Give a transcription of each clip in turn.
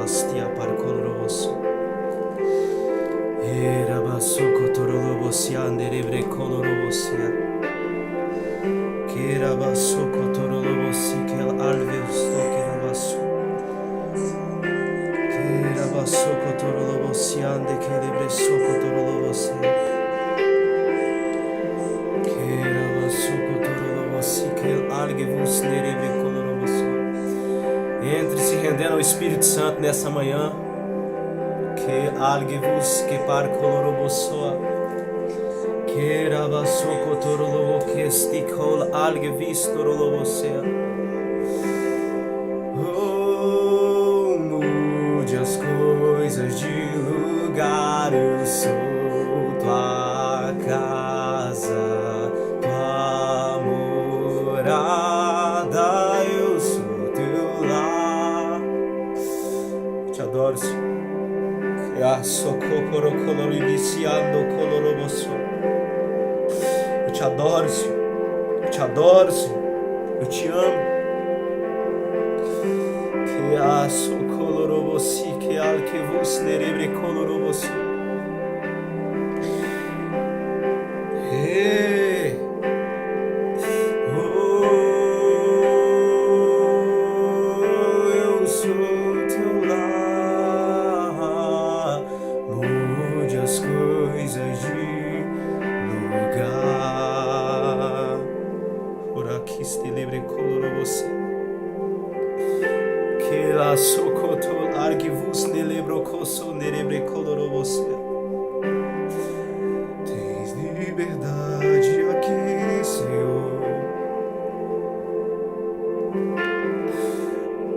bastia parcoloroso. Era basso cotorolobosia anderebre colorobosia. Que era basso cotorolobosi que el alveus toque era basso. Que era basso cotorolobosia ande que lebre so cotorolobosia. Que era basso cotorolobosi que el algevus nerebre colorobosia. Entre se rendendo ao Espírito Santo nessa manhã. Que algevus que par colorobosoa. Que rabasso cotorolobo que esticol algevis torolobosea. Oh, mude as coisas de lugar, eu sou tua casa, tua morada, eu sou teu lar. Te adoro, Senhor. Que a socorro coloribiciando coloroboso. Eu te adoro, Senhor. Eu te adoro, Senhor. Eu te amo. Que a socolorobosi, que al que vos nerebre coloroboso. Eu sou teu lar. Mude as coisas de lugar. Por aqui se lebre colorobosi. Que la socoto argivus nelebro coso nerebre colorobosi. Tens liberdade aqui, Senhor.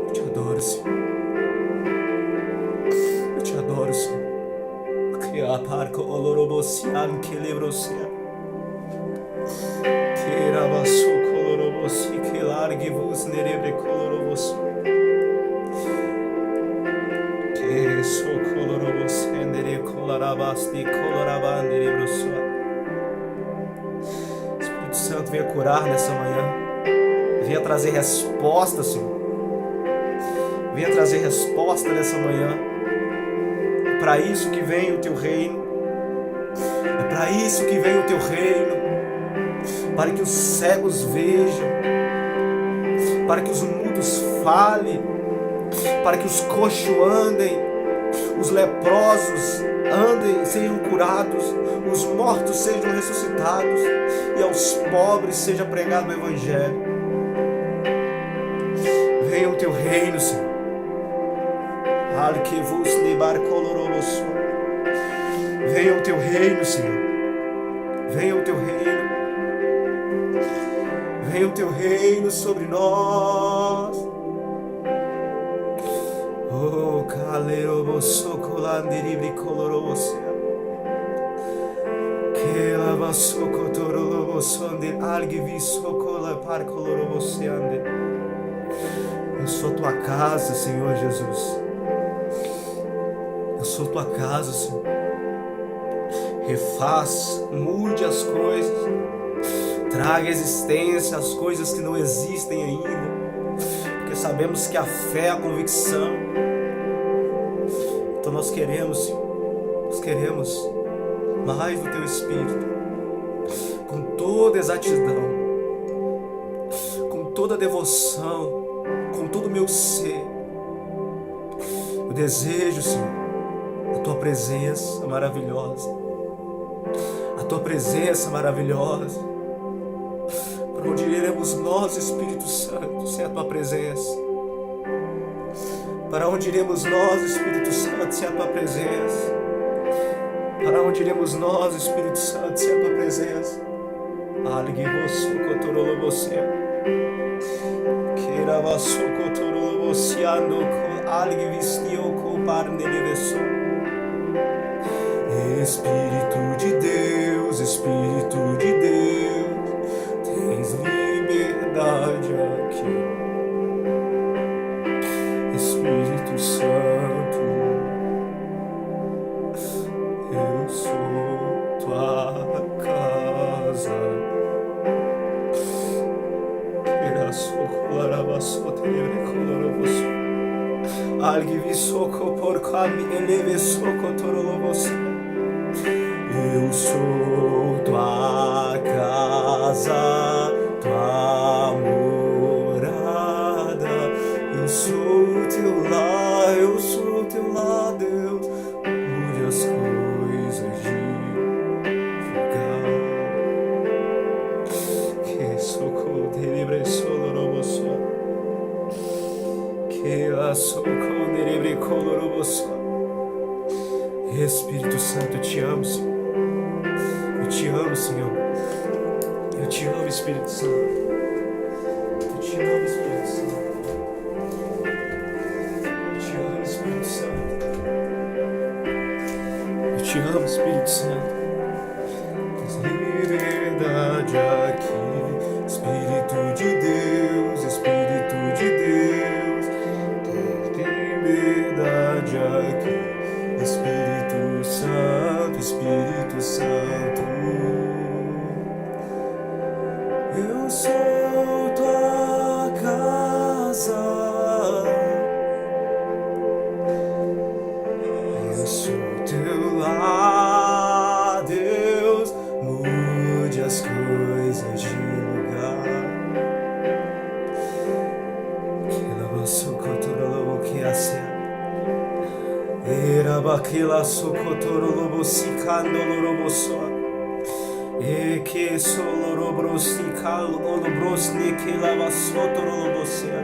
Eu te adoro, Senhor. Eu te adoro, Senhor. Que a parco olorobosian que lebrosia. Que rabasso colorobosi que largivus nerebre colorobosi. Que so colorobosi nere colarabasti colorabandere brosoa. Espírito Santo, venha curar nessa manhã. Venha trazer resposta, Senhor. Venha trazer resposta nessa manhã. É para isso que vem o teu reino. É para isso que vem o teu reino. Para que os cegos vejam. Para que os mudos falem. Para que os coxos andem. Os leprosos andem, sejam curados. Os mortos sejam ressuscitados. E aos pobres seja pregado o Evangelho. Venha o teu reino, Senhor. Arquivus nebar coloroso. Venha o teu reino, Senhor. Venha o teu reino. Venha o teu reino sobre nós. Oh, caleroboso colanderibri coloroso. Que lavasso cotoroloboso ande algiviso cola par coloroso ande. Eu sou tua casa, Senhor Jesus. Eu sou tua casa, Senhor. Refaz, mude as coisas. Traga à existência as coisas que não existem ainda. Porque sabemos que a fé é a convicção. Então nós queremos, Senhor. Nós queremos mais do teu Espírito. Com toda exatidão. Com toda devoção. Com todo o meu ser. Eu desejo, Senhor, a tua presença maravilhosa. A tua presença maravilhosa. Para onde iremos nós, Espírito Santo, sem a tua presença? Para onde iremos nós, Espírito Santo, sem a tua presença? Para onde iremos nós, Espírito Santo, sem a tua presença? Algivosu cotorolobosea. Keravasu cotorolobosiano com algivistio com parneleveso. Espírito de Deus, Espírito de Deus, tens liberdade aqui. Espírito Santo, eu sou tua casa. Algivi soco porcami eleve soco torolobos. Eu sou tua casa, tua morada. Eu sou teu lar, eu sou teu lar, Deus. Mude as coisas de lugar. Que soco delibre soloroboso. Que a soco delibre coloroboso. Espírito Santo, eu te amo, Senhor. Eu te amo, Senhor. Eu te amo, Espírito Santo. Eu te amo, Espírito Santo. Eu te amo, Espírito Santo. Eu te amo, Espírito Santo. Liberdade aqui, Espírito de Deus, Espírito de Deus. Tem liberdade aqui, Espírito Santo, Espírito Santo. Eu sou tua casa, eu sou teu lar, Deus. Mude as coisas de lugar. Que lava socotorolobo que acia. Era baquela socotorolobo si candolorobo soa. E que solorobros ni cal olobros ni que lava sotorolobo sea.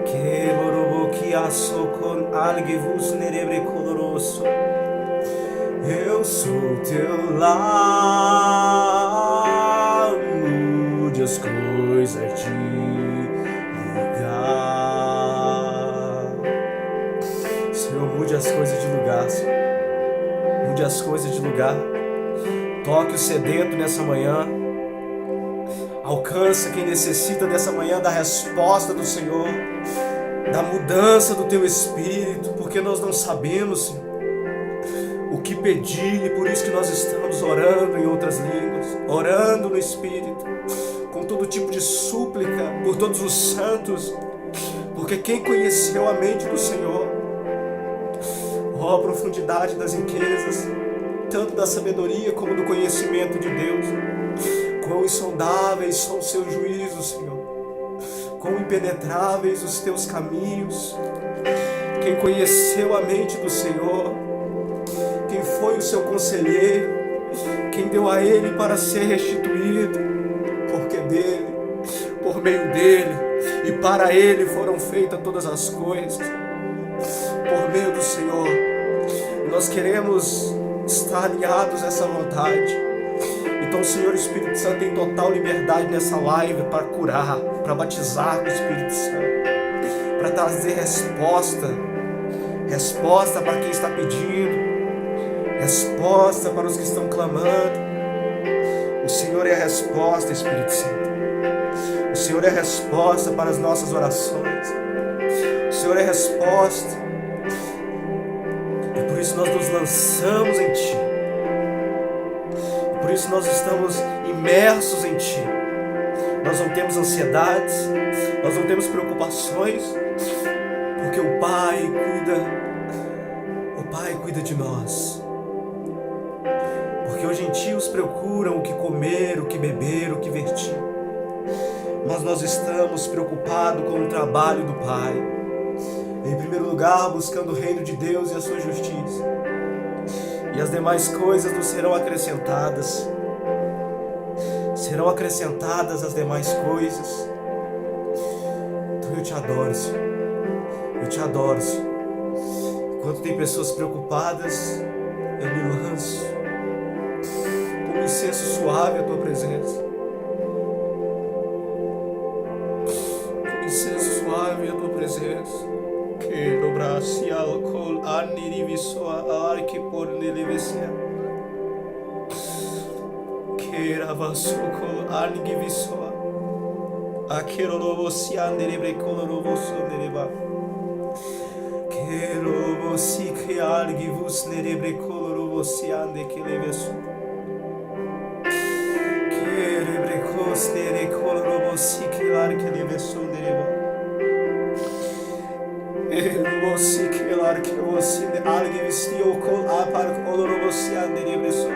Que lorobo que aso con algevus nerebre coloroso. Eu sou teu lar, mude as coisas de lugar. Senhor, mude as coisas de lugar, Senhor. Mude as coisas de lugar. Toque o sedento nessa manhã. Alcança quem necessita dessa manhã da resposta do Senhor, da mudança do teu espírito, porque nós não sabemos, Senhor, o que pedir, e por isso que nós estamos orando em outras línguas, orando no Espírito, com todo tipo de súplica por todos os santos, porque quem conheceu a mente do Senhor, ó, a profundidade das riquezas, tanto da sabedoria como do conhecimento de Deus, quão insondáveis são os seus juízos, Senhor, quão impenetráveis os teus caminhos. Quem conheceu a mente do Senhor, quem foi o seu conselheiro, quem deu a ele para ser restituído, porque dele, por meio dele e para ele foram feitas todas as coisas, por meio do Senhor. Nós queremos estar alinhados a essa vontade. Então, Senhor, Espírito Santo tem total liberdade nessa live para curar, para batizar com o Espírito Santo, para trazer resposta para quem está pedindo, resposta para os que estão clamando. O Senhor é a resposta, Espírito Santo. O Senhor é a resposta para as nossas orações. O Senhor é a resposta. E por isso nós nos lançamos em Ti. E por isso nós estamos imersos em Ti. Nós não temos ansiedades, nós não temos preocupações, porque o Pai cuida de nós. Porque os gentios procuram o que comer, o que beber, o que vestir. Mas nós estamos preocupados com o trabalho do Pai. Em primeiro lugar, buscando o reino de Deus e a sua justiça. E as demais coisas nos serão acrescentadas. Serão acrescentadas as demais coisas. Então eu te adoro, Senhor. Eu te adoro, Senhor. Enquanto tem pessoas preocupadas, eu me lanço como incenso suave à tua presença. Como incenso suave à tua presença. Que no braço e alcool anirivisoa arque por nelevesia. Que ravasocol angivisoa. Aquerolovosia nerebre colorovoso nereva. Que lovosi que algivus nerebre colorovosia de que leveso. Que rebrecos nere colorovosi que larque leveso nereva. Você que lar que você algo vestiu com a par color você anderebeso.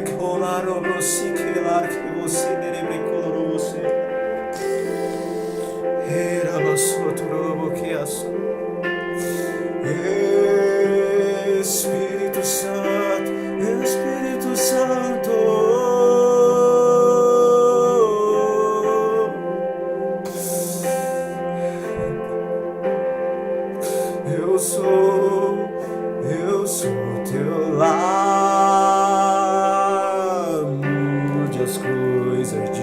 Que olar você que lar que você anderebre color você. Era você tudo que aso. Espírito Santo, Espírito Santo. Eu sou teu lar, mude as coisas de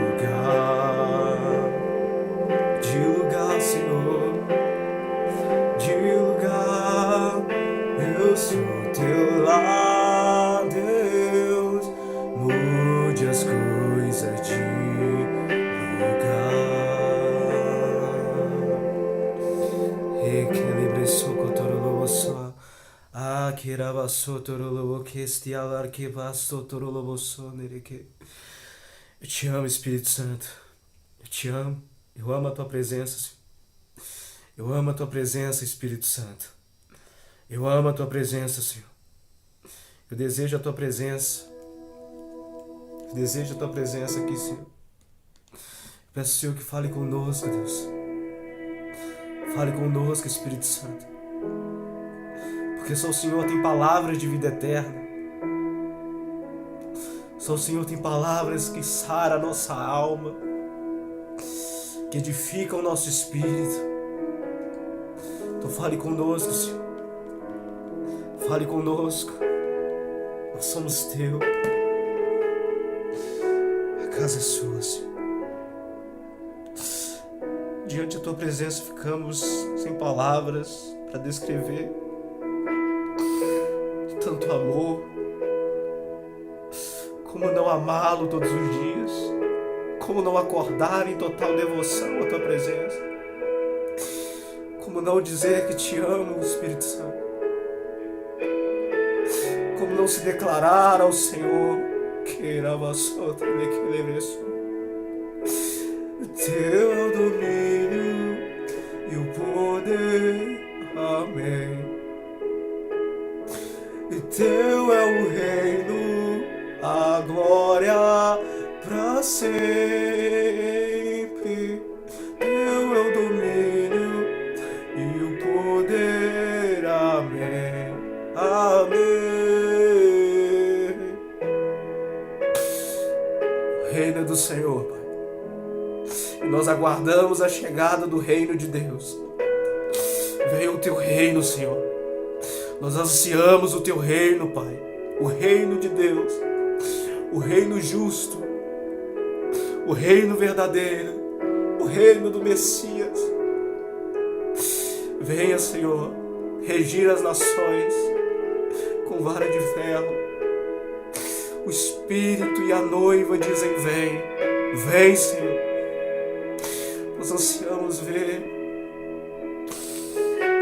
lugar, Senhor, de lugar. Eu sou teu lar, Deus, mude as coisas de lugar. Eu te amo, Espírito Santo. Eu te amo. Eu amo a tua presença, Senhor. Eu amo a tua presença, Espírito Santo. Eu amo a tua presença, Senhor. Eu desejo a tua presença. Eu desejo a tua presença aqui, Senhor. Peço, Senhor, que fale conosco, Deus. Fale conosco, Espírito Santo. Porque só o Senhor tem palavras de vida eterna. Só o Senhor tem palavras que saram a nossa alma, que edificam o nosso espírito. Então fale conosco, Senhor. Fale conosco. Nós somos teu. A casa é sua, Senhor. Diante da tua presença ficamos sem palavras para descrever tanto amor. Como não amá-lo todos os dias? Como não acordar em total devoção à tua presença? Como não dizer que te amo, Espírito Santo? Como não se declarar ao Senhor que teu é o domínio e o poder, amém. E teu é o reino, a glória pra sempre. Teu é o domínio e o poder, amém, amém. O reino é do Senhor, Pai, e nós aguardamos a chegada do reino de Deus. Venha o teu reino, Senhor. Nós ansiamos o teu reino, Pai, o reino de Deus, o reino justo, o reino verdadeiro, o reino do Messias. Venha, Senhor, regir as nações com vara de ferro. O Espírito e a noiva dizem: vem, vem, Senhor. Nós ansiamos ver,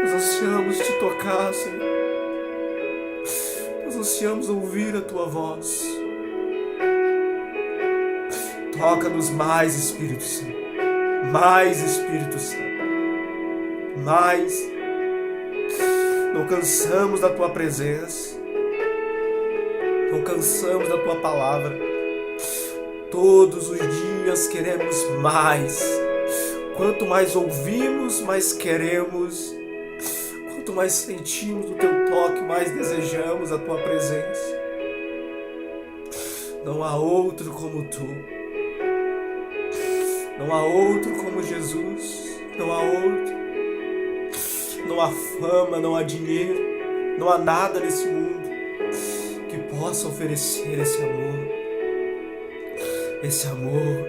nós ansiamos te tocar, Senhor. Nós ansiamos ouvir a tua voz. Toca-nos mais, Espírito Santo. Mais, Espírito Santo. Mais. Não cansamos da tua presença. Não cansamos da tua palavra. Todos os dias queremos mais. Quanto mais ouvimos, mais queremos. Quanto mais sentimos o teu toque, mais desejamos a tua presença. Não há outro como tu. Não há outro como Jesus. Não há outro. Não há fama, não há dinheiro, não há nada nesse mundo que possa oferecer esse amor. Esse amor,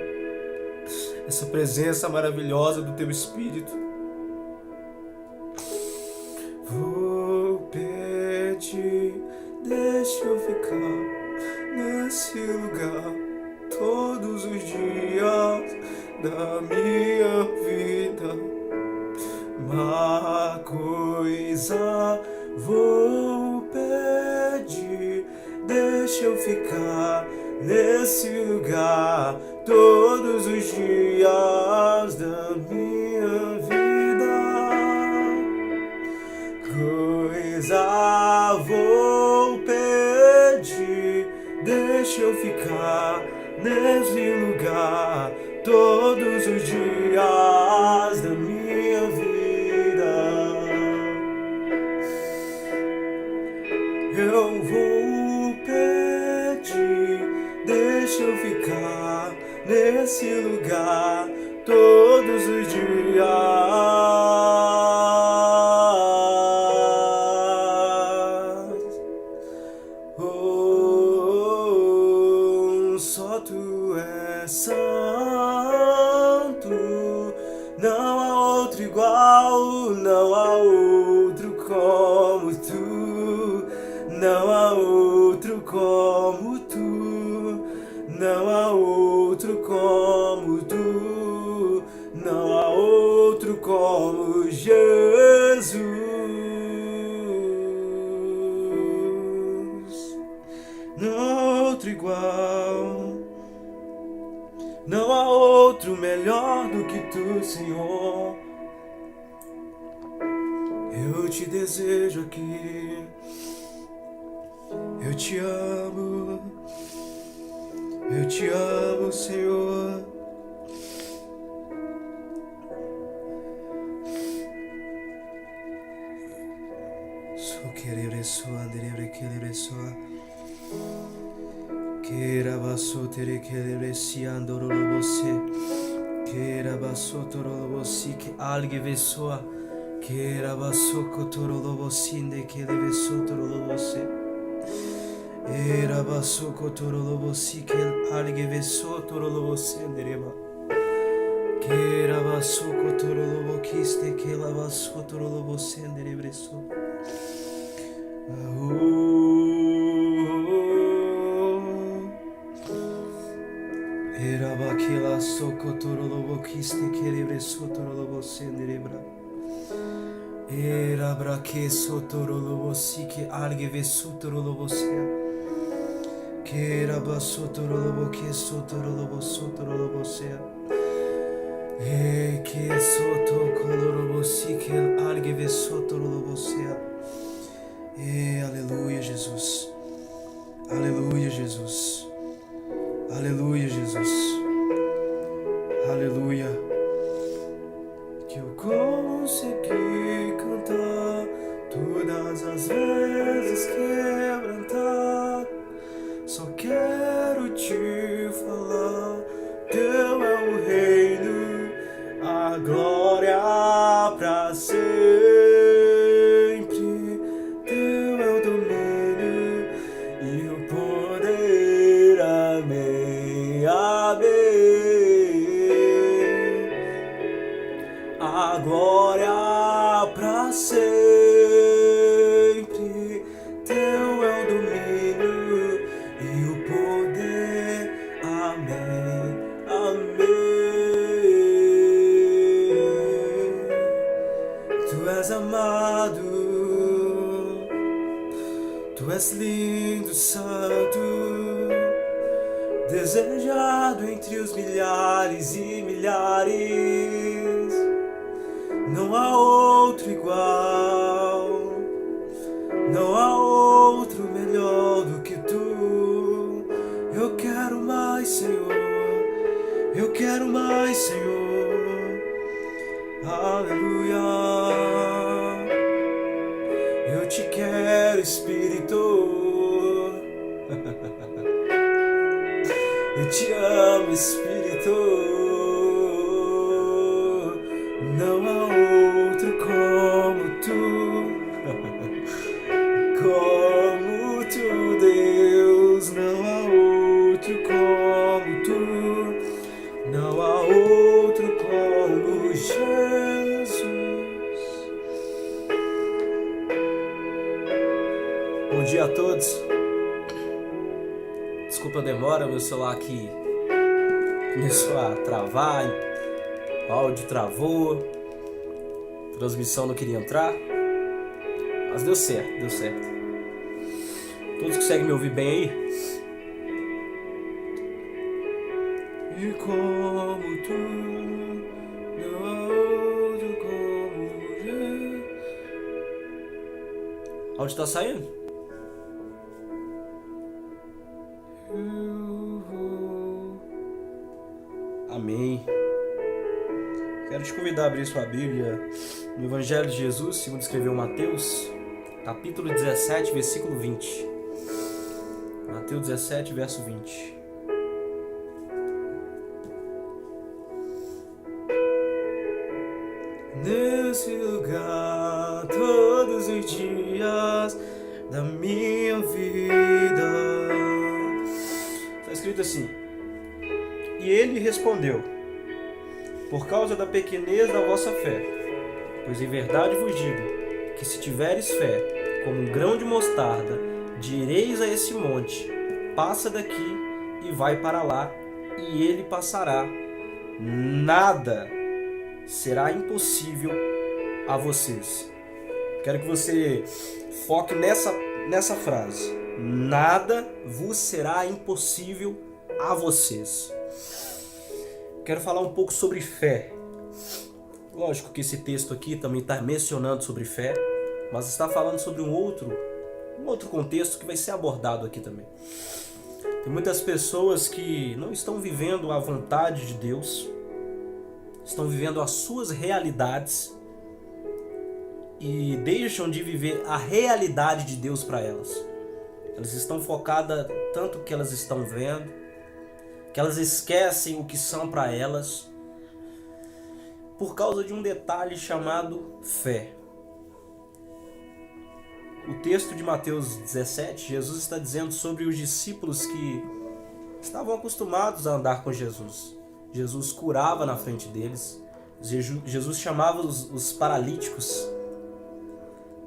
essa presença maravilhosa do teu Espírito. Vou pedir, deixa eu ficar nesse lugar todos os dias da minha vida. Uma coisa vou pedir, deixa eu ficar nesse lugar todos os dias da minha eu ficar nesse lugar todos os dias da minha vida. Eu vou pedir, deixa eu ficar nesse lugar todos os dias. Oh, só tu és santo, não há outro igual, não há outro como tu, não há outro como tu, não há outro como tu, não há outro como Jesus. Não há outro igual, não há outro melhor do que tu, Senhor. Eu te desejo aqui, eu te amo, Senhor. Só querer só andar querer só. Queira basso tere querer si andoro você. Queira basso toro você que algue vesoa. Queira basso cotoro você de que deve sotoro você. Era basso cotoro você que algue vesotoro você dereba. Queira basso cotoro você que la basso toro você derebreso. Era baquela socotoro você que lebreso toro você derebra. Era braque sotoro você que algue vesotoro você. Queira bassotoro lobo que sotoro lobo você. E que soto coloro você que algue vesotoro você. E aleluia, Jesus. Aleluia, Jesus. Aleluia, Jesus. Aleluia. Que eu consegui cantar todas as vezes quebrantar. Só quero te falar, teu é o reino, a glória pra sempre. Teu é o domínio e o poder, amém, amém. A glória pra sempre, teu é o domínio e o poder, amém, amém. Tu és amado, tu és lindo, santo, desejado entre os milhares e milhares. Não há outro igual, não há outro melhor do que tu. Eu quero mais, Senhor. Eu quero mais, Senhor. Aleluia. Eu te quero, Espírito. Eu te amo, Espírito. Não há outro como tu. Como tu, Deus, não há outro como tu, não há outro como Jesus. Bom dia a todos. Desculpa a demora, meu celular aqui começou a travar, o áudio travou, a transmissão não queria entrar, mas deu certo, deu certo. Todos conseguem me ouvir bem aí? E como tu, não há outro como Jesus. Onde tá saindo? Quero te convidar a abrir sua Bíblia no Evangelho de Jesus, segundo escreveu Mateus, capítulo 17, versículo 20. Mateus 17, verso 20. Nesse lugar, todos os dias da minha vida. Está escrito assim: e ele respondeu: por causa da pequenez da vossa fé, pois em verdade vos digo, que se tiveres fé, como um grão de mostarda, direis a esse monte, passa daqui e vai para lá, e ele passará. Nada será impossível a vocês. Quero que você foque nessa frase. Nada vos será impossível a vocês. Quero falar um pouco sobre fé. Lógico que esse texto aqui também está mencionando sobre fé, mas está falando sobre um outro contexto que vai ser abordado aqui também. Tem muitas pessoas que não estão vivendo a vontade de Deus, estão vivendo as suas realidades e deixam de viver a realidade de Deus para elas. Elas estão focadas tanto que elas estão vendo, que elas esquecem o que são para elas, por causa de um detalhe chamado fé. O texto de Mateus 17, Jesus está dizendo sobre os discípulos que estavam acostumados a andar com Jesus. Jesus curava na frente deles, Jesus chamava os paralíticos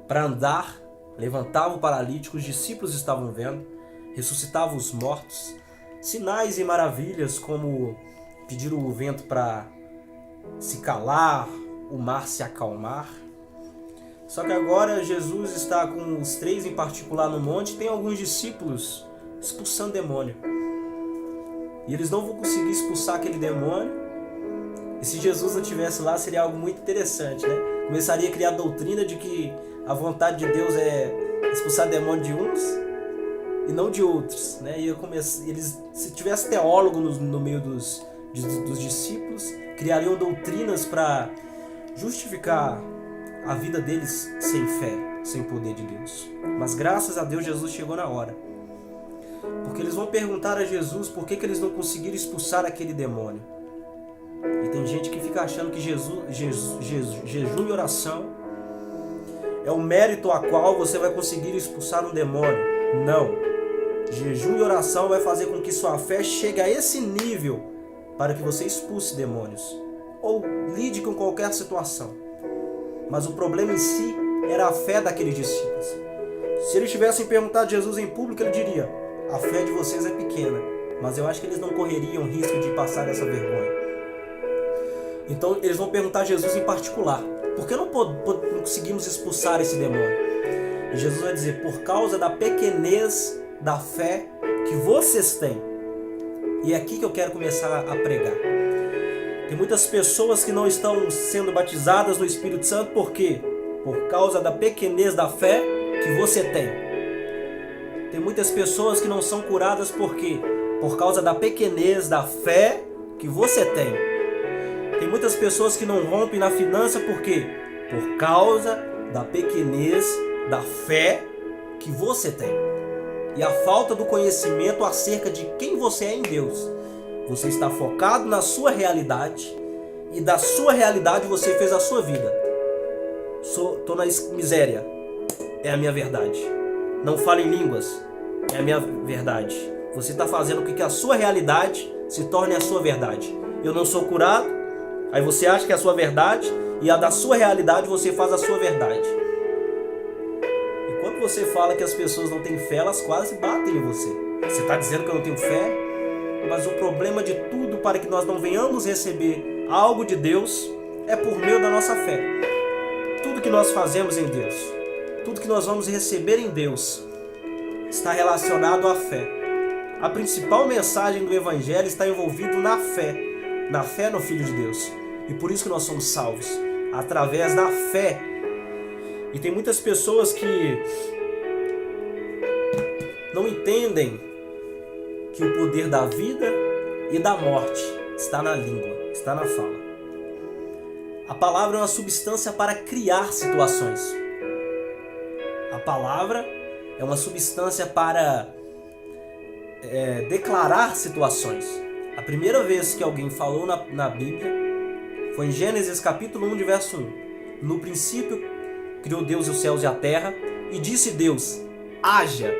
para andar, levantava o paralítico, os discípulos estavam vendo, ressuscitava os mortos, sinais e maravilhas como pedir o vento para se calar, o mar se acalmar. Só que agora Jesus está com os 3 em particular no monte, tem alguns discípulos expulsando demônio. E eles não vão conseguir expulsar aquele demônio. E se Jesus não estivesse lá, seria algo muito interessante, né? Começaria a criar a doutrina de que a vontade de Deus é expulsar demônio de uns e não de outros, né? Se tivesse teólogo no meio dos discípulos, criariam doutrinas para justificar a vida deles sem fé, sem poder de Deus. Mas graças a Deus Jesus chegou na hora. Porque eles vão perguntar a Jesus por que eles não conseguiram expulsar aquele demônio. E tem gente que fica achando que jejum e oração é o mérito a qual você vai conseguir expulsar um demônio. Não. Jejum e oração vai fazer com que sua fé chegue a esse nível para que você expulse demônios ou lide com qualquer situação. Mas o problema em si era a fé daqueles discípulos. Se eles tivessem perguntado a Jesus em público, ele diria: a fé de vocês é pequena. Mas eu acho que eles não correriam risco de passar essa vergonha. Então eles vão perguntar a Jesus em particular: por que não conseguimos expulsar esse demônio? E Jesus vai dizer: por causa da pequenez da fé que vocês têm. E é aqui que eu quero começar a pregar. Tem muitas pessoas que não estão sendo batizadas no Espírito Santo, por quê? Por causa da pequenez da fé que você tem. Tem muitas pessoas que não são curadas, por quê? Por causa da pequenez da fé que você tem. Tem muitas pessoas que não rompem na finança, por quê? Por causa da pequenez da fé que você tem. E a falta do conhecimento acerca de quem você é em Deus. Você está focado na sua realidade e da sua realidade você fez a sua vida. Estou na miséria, é a minha verdade. Não falo em línguas, é a minha verdade. Você está fazendo com que a sua realidade se torne a sua verdade. Eu não sou curado, aí você acha que é a sua verdade, e a da sua realidade você faz a sua verdade. E quando você fala que as pessoas não têm fé, elas quase batem em você. Você está dizendo que eu não tenho fé? Mas o problema de tudo para que nós não venhamos receber algo de Deus é por meio da nossa fé. Tudo que nós fazemos em Deus, tudo que nós vamos receber em Deus, está relacionado à fé. A principal mensagem do Evangelho está envolvida na fé no Filho de Deus. E por isso que nós somos salvos, através da fé. E tem muitas pessoas que não entendem que o poder da vida e da morte está na língua, está na fala. A palavra é uma substância para criar situações. A palavra é uma substância para declarar situações. A primeira vez que alguém falou na Bíblia foi em Gênesis capítulo 1, de verso 1. No princípio criou Deus os céus e a terra, e disse Deus, haja.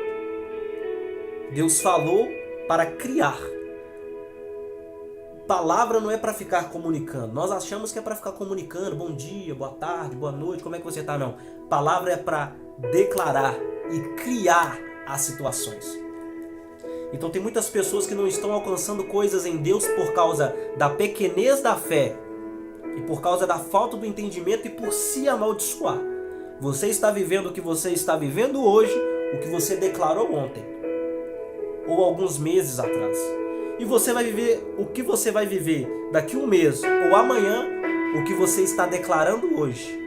Deus falou para criar. Palavra não é para ficar comunicando. Nós achamos que é para ficar comunicando, bom dia, boa tarde, boa noite, como é que você está? Não. Palavra é para declarar e criar as situações. Então tem muitas pessoas que não estão alcançando coisas em Deus por causa da pequenez da fé e por causa da falta do entendimento e por se amaldiçoar. Você está vivendo o que você está vivendo hoje, o que você declarou ontem ou alguns meses atrás. E você vai viver o que você vai viver daqui um mês ou amanhã, o que você está declarando hoje.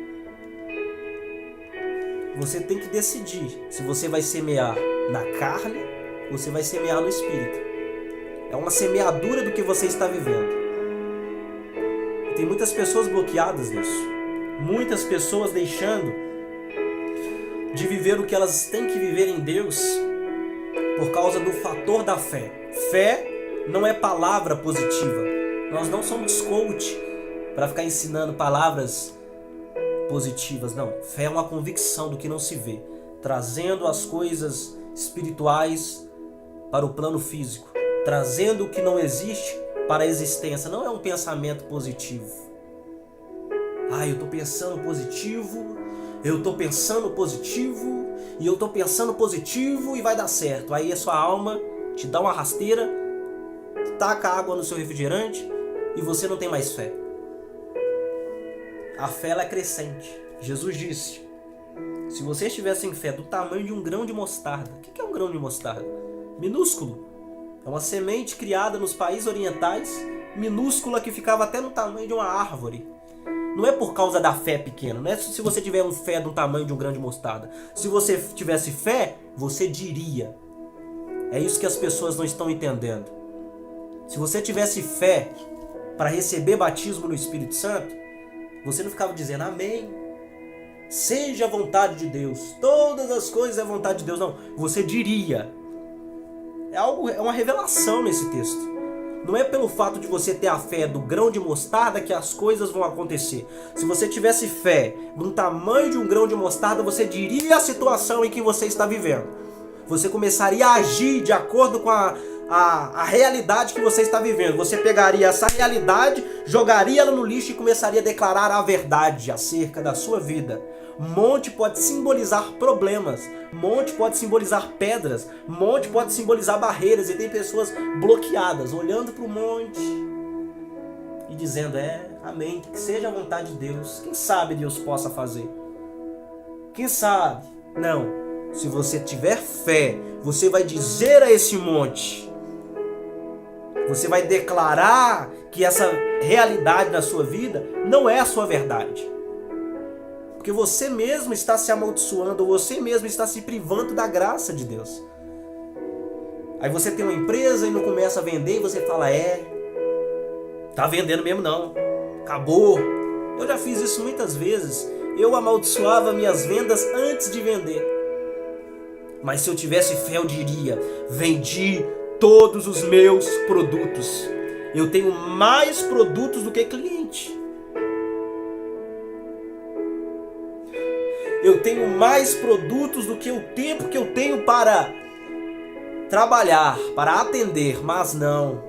Você tem que decidir se você vai semear na carne ou você vai semear no espírito. É uma semeadura do que você está vivendo. Tem muitas pessoas bloqueadas nisso. Muitas pessoas deixando de viver o que elas têm que viver em Deus por causa do fator da fé. Fé não é palavra positiva. Nós não somos coach para ficar ensinando palavras positivas, não. Fé é uma convicção do que não se vê, trazendo as coisas espirituais para o plano físico, trazendo o que não existe para a existência. Não é um pensamento positivo. Eu estou pensando positivo, eu estou pensando positivo, e eu estou pensando positivo e vai dar certo. Aí a sua alma te dá uma rasteira, taca água no seu refrigerante e você não tem mais fé. A fé ela é crescente. Jesus disse, se vocês tivessem fé do tamanho de um grão de mostarda. O que é um grão de mostarda? Minúsculo. É uma semente criada nos países orientais, minúscula, que ficava até no tamanho de uma árvore. Não é por causa da fé pequena, não é se você tiver fé do tamanho de um grão de mostarda. Se você tivesse fé, você diria. É isso que as pessoas não estão entendendo. Se você tivesse fé para receber batismo no Espírito Santo, você não ficava dizendo amém, seja a vontade de Deus, todas as coisas é vontade de Deus. Não, você diria. É uma revelação nesse texto. Não é pelo fato de você ter a fé do grão de mostarda que as coisas vão acontecer. Se você tivesse fé do tamanho de um grão de mostarda, você diria a situação em que você está vivendo. Você começaria a agir de acordo com a realidade que você está vivendo. Você pegaria essa realidade, jogaria ela no lixo e começaria a declarar a verdade acerca da sua vida. Monte pode simbolizar problemas, monte pode simbolizar pedras, monte pode simbolizar barreiras, e tem pessoas bloqueadas, olhando para o monte e dizendo, amém, que seja a vontade de Deus. Quem sabe Deus possa fazer? Quem sabe? Não, se você tiver fé, você vai dizer a esse monte, você vai declarar que essa realidade da sua vida não é a sua verdade. Porque você mesmo está se amaldiçoando, você mesmo está se privando da graça de Deus. Aí você tem uma empresa e não começa a vender e você fala, tá vendendo mesmo não, acabou. Eu já fiz isso muitas vezes, eu amaldiçoava minhas vendas antes de vender. Mas se eu tivesse fé eu diria, vendi todos os meus produtos. Eu tenho mais produtos do que cliente. Eu tenho mais produtos do que o tempo que eu tenho para trabalhar, para atender. Mas não.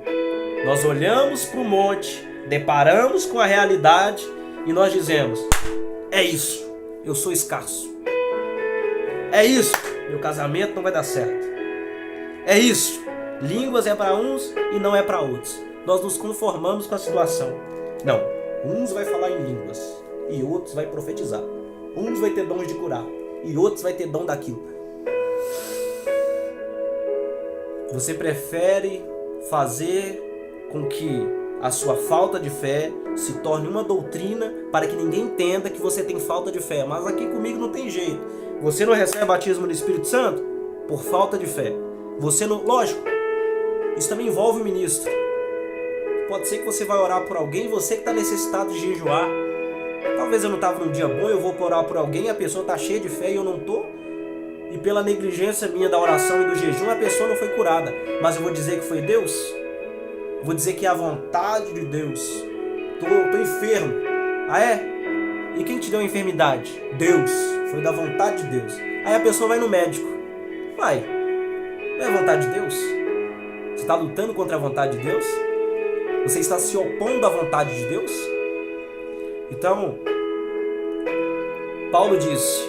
Nós olhamos para o monte, deparamos com a realidade e nós dizemos, é isso, eu sou escasso. É isso, meu casamento não vai dar certo. É isso, línguas é para uns e não é para outros. Nós nos conformamos com a situação. Não, uns vai falar em línguas e outros vai profetizar. Uns vai ter dons de curar e outros vai ter dom daquilo. Você prefere fazer com que a sua falta de fé se torne uma doutrina para que ninguém entenda que você tem falta de fé. Mas aqui comigo não tem jeito. Você não recebe batismo no Espírito Santo por falta de fé. Você não... Lógico, isso também envolve o ministro. Pode ser que você vai orar por alguém, você que está necessitado de jejuar. Talvez eu não estava num dia bom, eu vou orar por alguém, a pessoa está cheia de fé e eu não estou. E pela negligência minha da oração e do jejum, a pessoa não foi curada. Mas eu vou dizer que foi Deus? Vou dizer que é a vontade de Deus. Tô enfermo. Ah, é? E quem te deu a enfermidade? Deus. Foi da vontade de Deus. Aí a pessoa vai no médico. Vai. Não é a vontade de Deus? Você está lutando contra a vontade de Deus? Você está se opondo à vontade de Deus? Então, Paulo disse: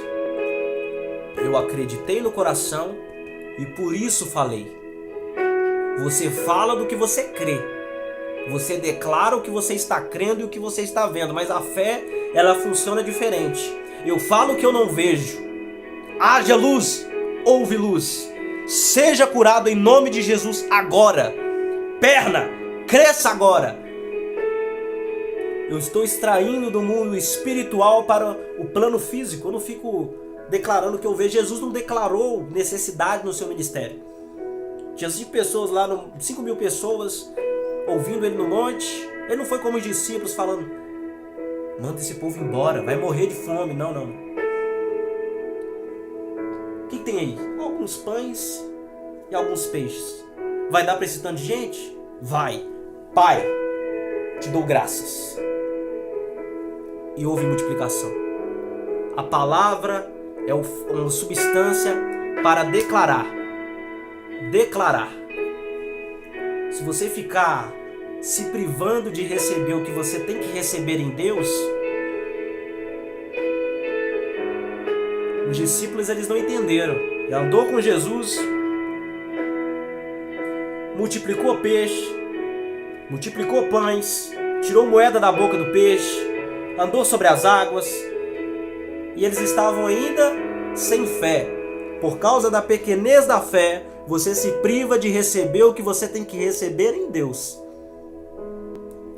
eu acreditei no coração e por isso falei. Você fala do que você crê. Você declara o que você está crendo e o que você está vendo. Mas a fé, ela funciona diferente. Eu falo o que eu não vejo. Haja luz, houve luz. Seja curado em nome de Jesus agora. Perna, cresça agora. Eu estou extraindo do mundo espiritual para o plano físico. Eu não fico declarando o que eu vejo. Jesus não declarou necessidade no seu ministério. Tinha 5 pessoas lá, 5 mil pessoas ouvindo ele no monte. Ele não foi como os discípulos falando: manda esse povo embora, vai morrer de fome. Não. O que tem aí? Alguns pães e alguns peixes. Vai dar para esse tanto de gente? Vai. Pai, te dou graças. E houve multiplicação. A palavra é uma substância para declarar. Declarar. Se você ficar se privando de receber o que você tem que receber em Deus, os discípulos eles não entenderam. Ele andou com Jesus, multiplicou peixe, multiplicou pães, tirou moeda da boca do peixe, andou sobre as águas, e eles estavam ainda sem fé. Por causa da pequenez da fé, você se priva de receber o que você tem que receber em Deus.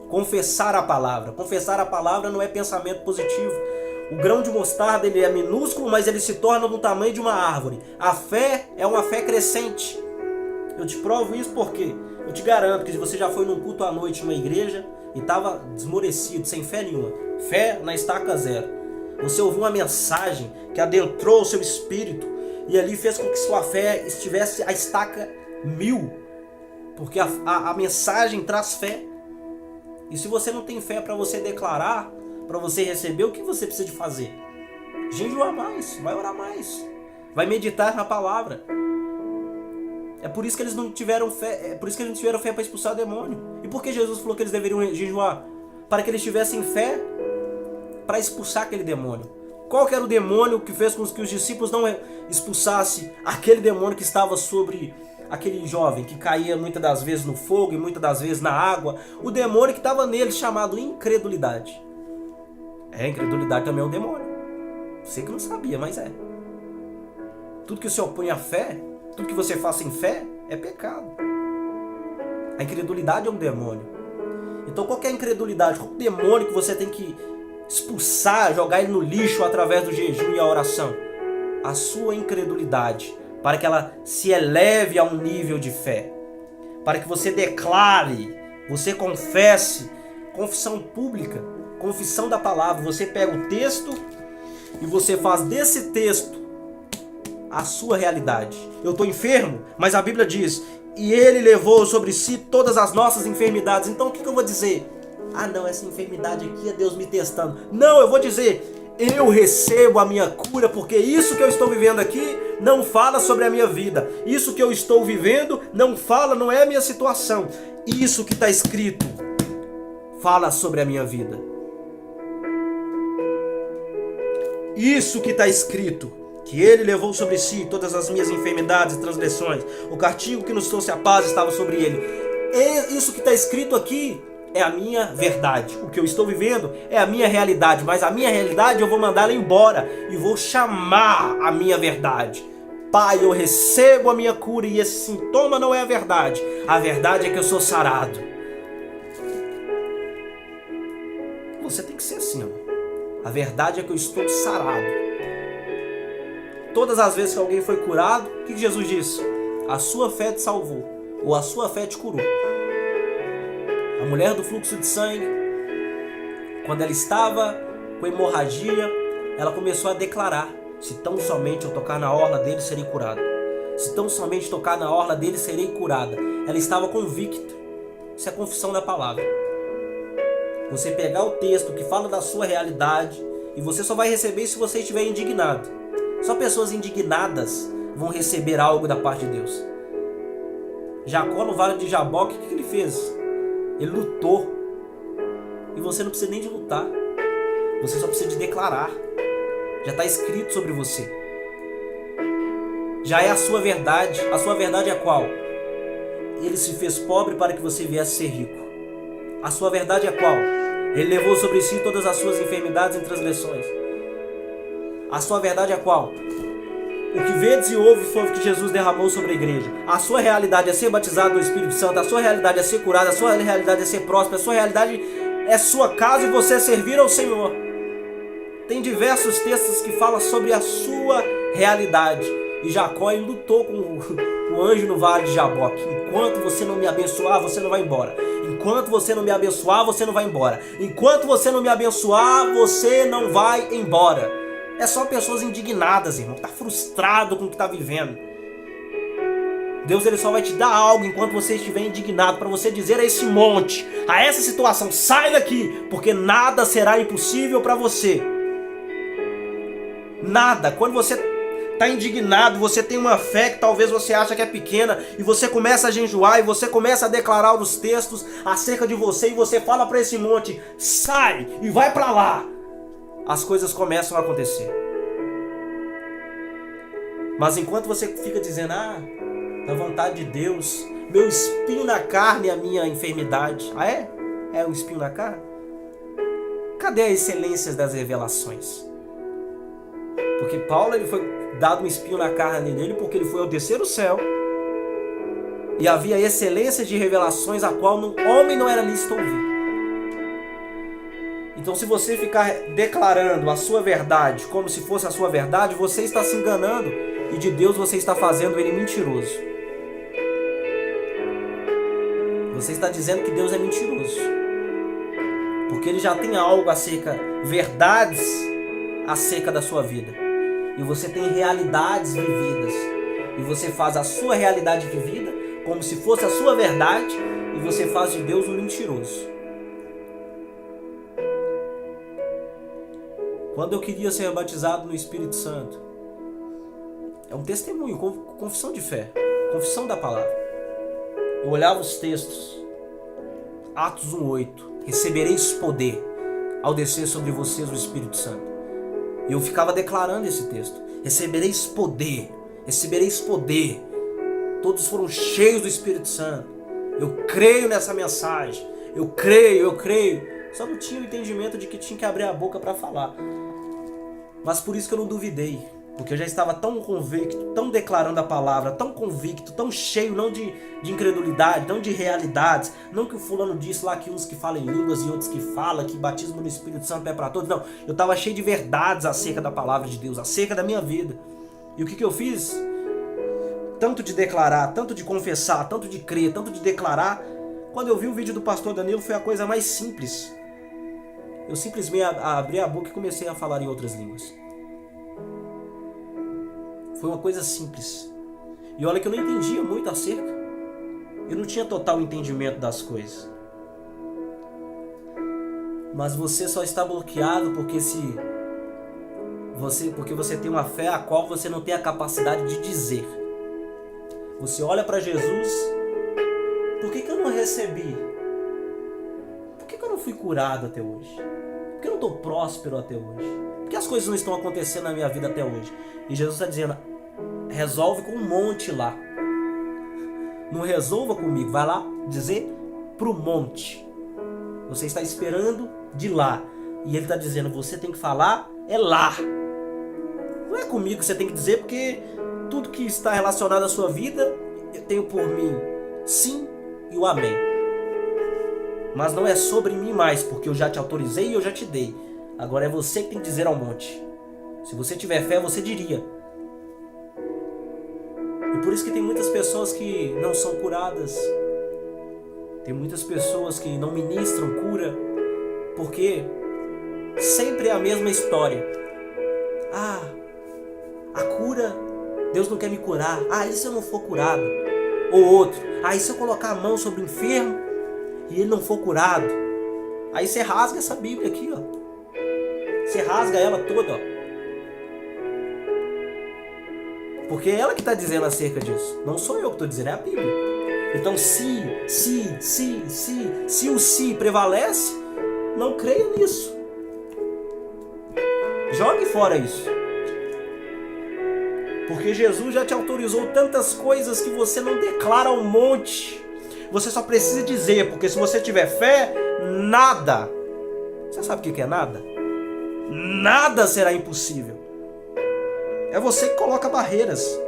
Confessar a palavra. Confessar a palavra não é pensamento positivo. O grão de mostarda ele é minúsculo, mas ele se torna do tamanho de uma árvore. A fé é uma fé crescente. Eu te provo isso porque eu te garanto que se você já foi num culto à noite numa igreja e estava desmorecido, sem fé nenhuma, fé na estaca zero, você ouviu uma mensagem que adentrou o seu espírito e ali fez com que sua fé estivesse a estaca 1000, porque a mensagem traz fé. E se você não tem fé para você declarar, para você receber, o que você precisa de fazer? Jejuar mais, vai orar mais, vai meditar na palavra. É por isso que eles não tiveram fé, para expulsar o demônio. E por que Jesus falou que eles deveriam jejuar? Para que eles tivessem fé para expulsar aquele demônio. Qual que era o demônio que fez com que os discípulos não expulsassem aquele demônio que estava sobre aquele jovem, que caía muitas das vezes no fogo e muitas das vezes na água? O demônio que estava nele, chamado incredulidade. Incredulidade também é um demônio. Você que não sabia, mas é. Tudo que se opõe à fé, tudo que você faz sem fé, é pecado. A incredulidade é um demônio. Então qual que é a incredulidade? Qual é o demônio que você tem que expulsar, jogar ele no lixo através do jejum e a oração? A sua incredulidade, para que ela se eleve a um nível de fé, para que você declare, você confesse, confissão pública, confissão da palavra. Você pega o texto e você faz desse texto a sua realidade. Eu estou enfermo, mas a Bíblia diz: e ele levou sobre si todas as nossas enfermidades. Então o que eu vou dizer? Não, essa enfermidade aqui é Deus me testando. Não, eu vou dizer: eu recebo a minha cura, porque isso que eu estou vivendo aqui não fala sobre a minha vida. Isso que eu estou vivendo não é a minha situação. Isso que está escrito fala sobre a minha vida. Isso que está escrito, que ele levou sobre si todas as minhas enfermidades e transgressões. O castigo que nos trouxe a paz estava sobre ele. Isso que está escrito aqui é a minha verdade. O que eu estou vivendo é a minha realidade, mas a minha realidade eu vou mandá-la embora e vou chamar a minha verdade. Pai, eu recebo a minha cura e esse sintoma não é a verdade. A verdade é que eu sou sarado. Você tem que ser assim, ó. A verdade é que eu estou sarado. Todas as vezes que alguém foi curado, o que Jesus disse? A sua fé te salvou, ou a sua fé te curou. A mulher do fluxo de sangue, quando ela estava com hemorragia, ela começou a declarar: se tão somente eu tocar na orla dele, serei curado. Se tão somente tocar na orla dele, serei curada. Ela estava convicta. Isso é confissão da palavra. Você pegar o texto que fala da sua realidade, e você só vai receber se você estiver indignado. Só pessoas indignadas vão receber algo da parte de Deus. Jacó no vale de Jaboque, o que ele fez? Ele lutou. E você não precisa nem de lutar. Você só precisa de declarar. Já está escrito sobre você. Já é a sua verdade. A sua verdade é qual? Ele se fez pobre para que você viesse ser rico. A sua verdade é qual? Ele levou sobre si todas as suas enfermidades e transgressões. A sua verdade é qual? O que vedes e ouve foi o que Jesus derramou sobre a igreja. A sua realidade é ser batizado no Espírito Santo. A sua realidade é ser curado. A sua realidade é ser próspero. A sua realidade é sua casa e você servir ao Senhor. Tem diversos textos que falam sobre a sua realidade. E Jacó lutou com o anjo no vale de Jaboque. Enquanto você não me abençoar, você não vai embora. Enquanto você não me abençoar, você não vai embora. Enquanto você não me abençoar, você não vai embora. É só pessoas indignadas, irmão, que está frustrado com o que está vivendo. Deus ele só vai te dar algo enquanto você estiver indignado, para você dizer a esse monte, a essa situação: sai daqui, porque nada será impossível para você. Nada. Quando você está indignado, você tem uma fé que talvez você acha que é pequena, e você começa a jejuar, e você começa a declarar os textos acerca de você, e você fala para esse monte: sai e vai para lá. As coisas começam a acontecer. Mas enquanto você fica dizendo: da vontade de Deus, meu espinho na carne é a minha enfermidade. Ah, é? É o espinho na carne? Cadê a excelência das revelações? Porque Paulo ele foi dado um espinho na carne dele porque ele foi ao terceiro céu. E havia excelência de revelações a qual homem não era lícito ouvir. Então, se você ficar declarando a sua verdade como se fosse a sua verdade, você está se enganando, e de Deus você está fazendo ele mentiroso. Você está dizendo que Deus é mentiroso, porque ele já tem algo verdades acerca da sua vida, e você tem realidades vividas, e você faz a sua realidade vivida como se fosse a sua verdade, e você faz de Deus um mentiroso. Quando eu queria ser batizado no Espírito Santo, é um testemunho, confissão de fé, confissão da palavra. Eu olhava os textos, Atos 1:8, recebereis poder ao descer sobre vocês o Espírito Santo. E eu ficava declarando esse texto: recebereis poder, recebereis poder. Todos foram cheios do Espírito Santo. Eu creio nessa mensagem, eu creio. Só não tinha o entendimento de que tinha que abrir a boca para falar. Mas por isso que eu não duvidei, porque eu já estava tão convicto, tão declarando a palavra, tão convicto, tão cheio, não de incredulidade, não de realidades, não que o fulano disse lá que uns que falam em línguas e outros que falam que batismo no Espírito Santo é para todos. Não, eu estava cheio de verdades acerca da palavra de Deus, acerca da minha vida. E o que eu fiz? Tanto de declarar, tanto de confessar, tanto de crer, tanto de declarar. Quando eu vi o vídeo do pastor Danilo, foi a coisa mais simples. Eu simplesmente abri a boca e comecei a falar em outras línguas. Foi uma coisa simples. E olha que eu não entendia muito acerca. Eu não tinha total entendimento das coisas. Mas você só está bloqueado porque você tem uma fé a qual você não tem a capacidade de dizer. Você olha para Jesus: por que eu não recebi? Por que eu não fui curado até hoje? Por que eu não estou próspero até hoje? Por que as coisas não estão acontecendo na minha vida até hoje? E Jesus está dizendo: resolve com um monte lá. Não resolva comigo, vai lá dizer para o monte. Você está esperando de lá. E ele está dizendo: você tem que falar é lá. Não é comigo que você tem que dizer, porque tudo que está relacionado à sua vida, eu tenho por mim sim e o amém. Mas não é sobre mim mais, porque eu já te autorizei e eu já te dei. Agora é você que tem que dizer ao monte. Se você tiver fé, você diria. E por isso que tem muitas pessoas que não são curadas. Tem muitas pessoas que não ministram cura. Por quê? sempre é a mesma história. Ah, a cura, Deus não quer me curar. Ah, e se eu não for curado? Ou outro, ah, e se eu colocar a mão sobre o enfermo e ele não for curado? Aí você rasga essa Bíblia aqui, ó. Você rasga ela toda, ó. Porque é ela que está dizendo acerca disso. Não sou eu que estou dizendo, é a Bíblia. Então se o se prevalece, não creia nisso. Jogue fora isso. Porque Jesus já te autorizou tantas coisas que você não declara um monte. Você só precisa dizer, porque se você tiver fé, nada. Você sabe o que é nada? Nada será impossível. É você que coloca barreiras.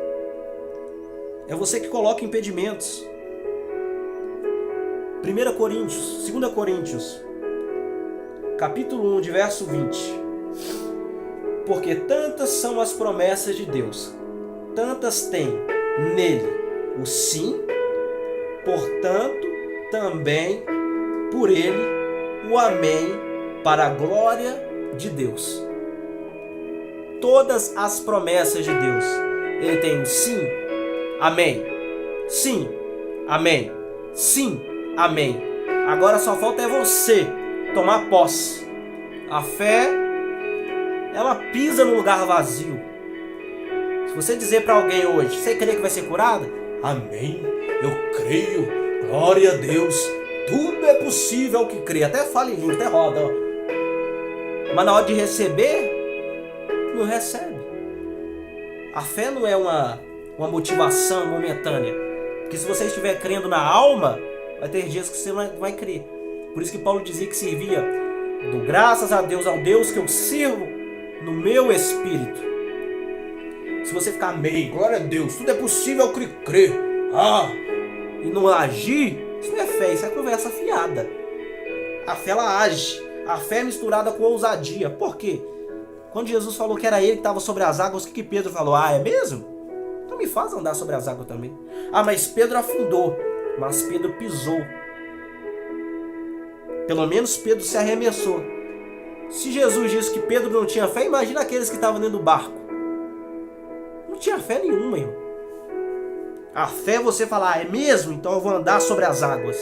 É você que coloca impedimentos. 2 Coríntios, capítulo 1, de verso 20. Porque tantas são as promessas de Deus, tantas tem nele o sim, portanto, também por ele o amém, para a glória de Deus. Todas as promessas de Deus, ele tem o sim, amém, sim, amém, sim, amém. Agora só falta é você tomar posse. A fé, ela pisa no lugar vazio. Se você dizer para alguém hoje, você crê que vai ser curado? Amém, eu creio, glória a Deus, tudo é possível ao que crê. Até fala em língua, até roda, ó. Mas na hora de receber, não recebe. A fé não é uma motivação momentânea. Porque se você estiver crendo na alma, vai ter dias que você não vai crer. Por isso que Paulo dizia que servia do graças a Deus, ao Deus que eu sirvo no meu espírito. Se você ficar amém, glória a Deus, tudo é possível ao que crer, e não agir, isso não é fé, isso é conversa fiada. A fé, ela age. A fé é misturada com ousadia. Por quê? Quando Jesus falou que era ele que estava sobre as águas, o que Pedro falou? Ah, é mesmo? Então me faz andar sobre as águas também. Ah, mas Pedro afundou. Mas Pedro pisou. Pelo menos Pedro se arremessou. Se Jesus disse que Pedro não tinha fé, imagina aqueles que estavam dentro do barco. Não tinha fé nenhuma, irmão. A fé é você falar, ah, é mesmo? Então eu vou andar sobre as águas.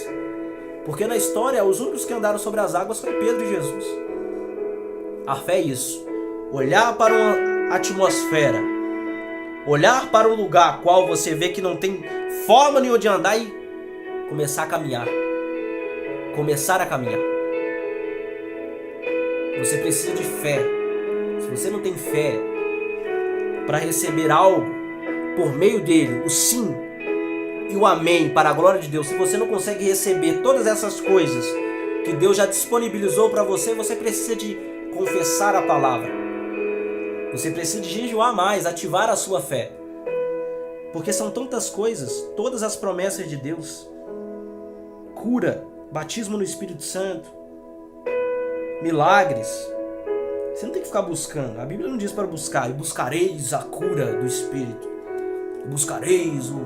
Porque na história, os únicos que andaram sobre as águas foi Pedro e Jesus. A fé é isso. Olhar para uma atmosfera. Olhar para um lugar qual você vê que não tem forma nenhuma de andar e começar a caminhar. Começar a caminhar. Você precisa de fé. Se você não tem fé para receber algo por meio dele, o sim e o amém para a glória de Deus, se você não consegue receber todas essas coisas que Deus já disponibilizou para você, você precisa de confessar a palavra. Você precisa de jejuar mais, ativar a sua fé. Porque são tantas coisas, todas as promessas de Deus. Cura, batismo no Espírito Santo, milagres. Você não tem que ficar buscando. A Bíblia não diz para buscar, e buscareis a cura do Espírito. Buscareis o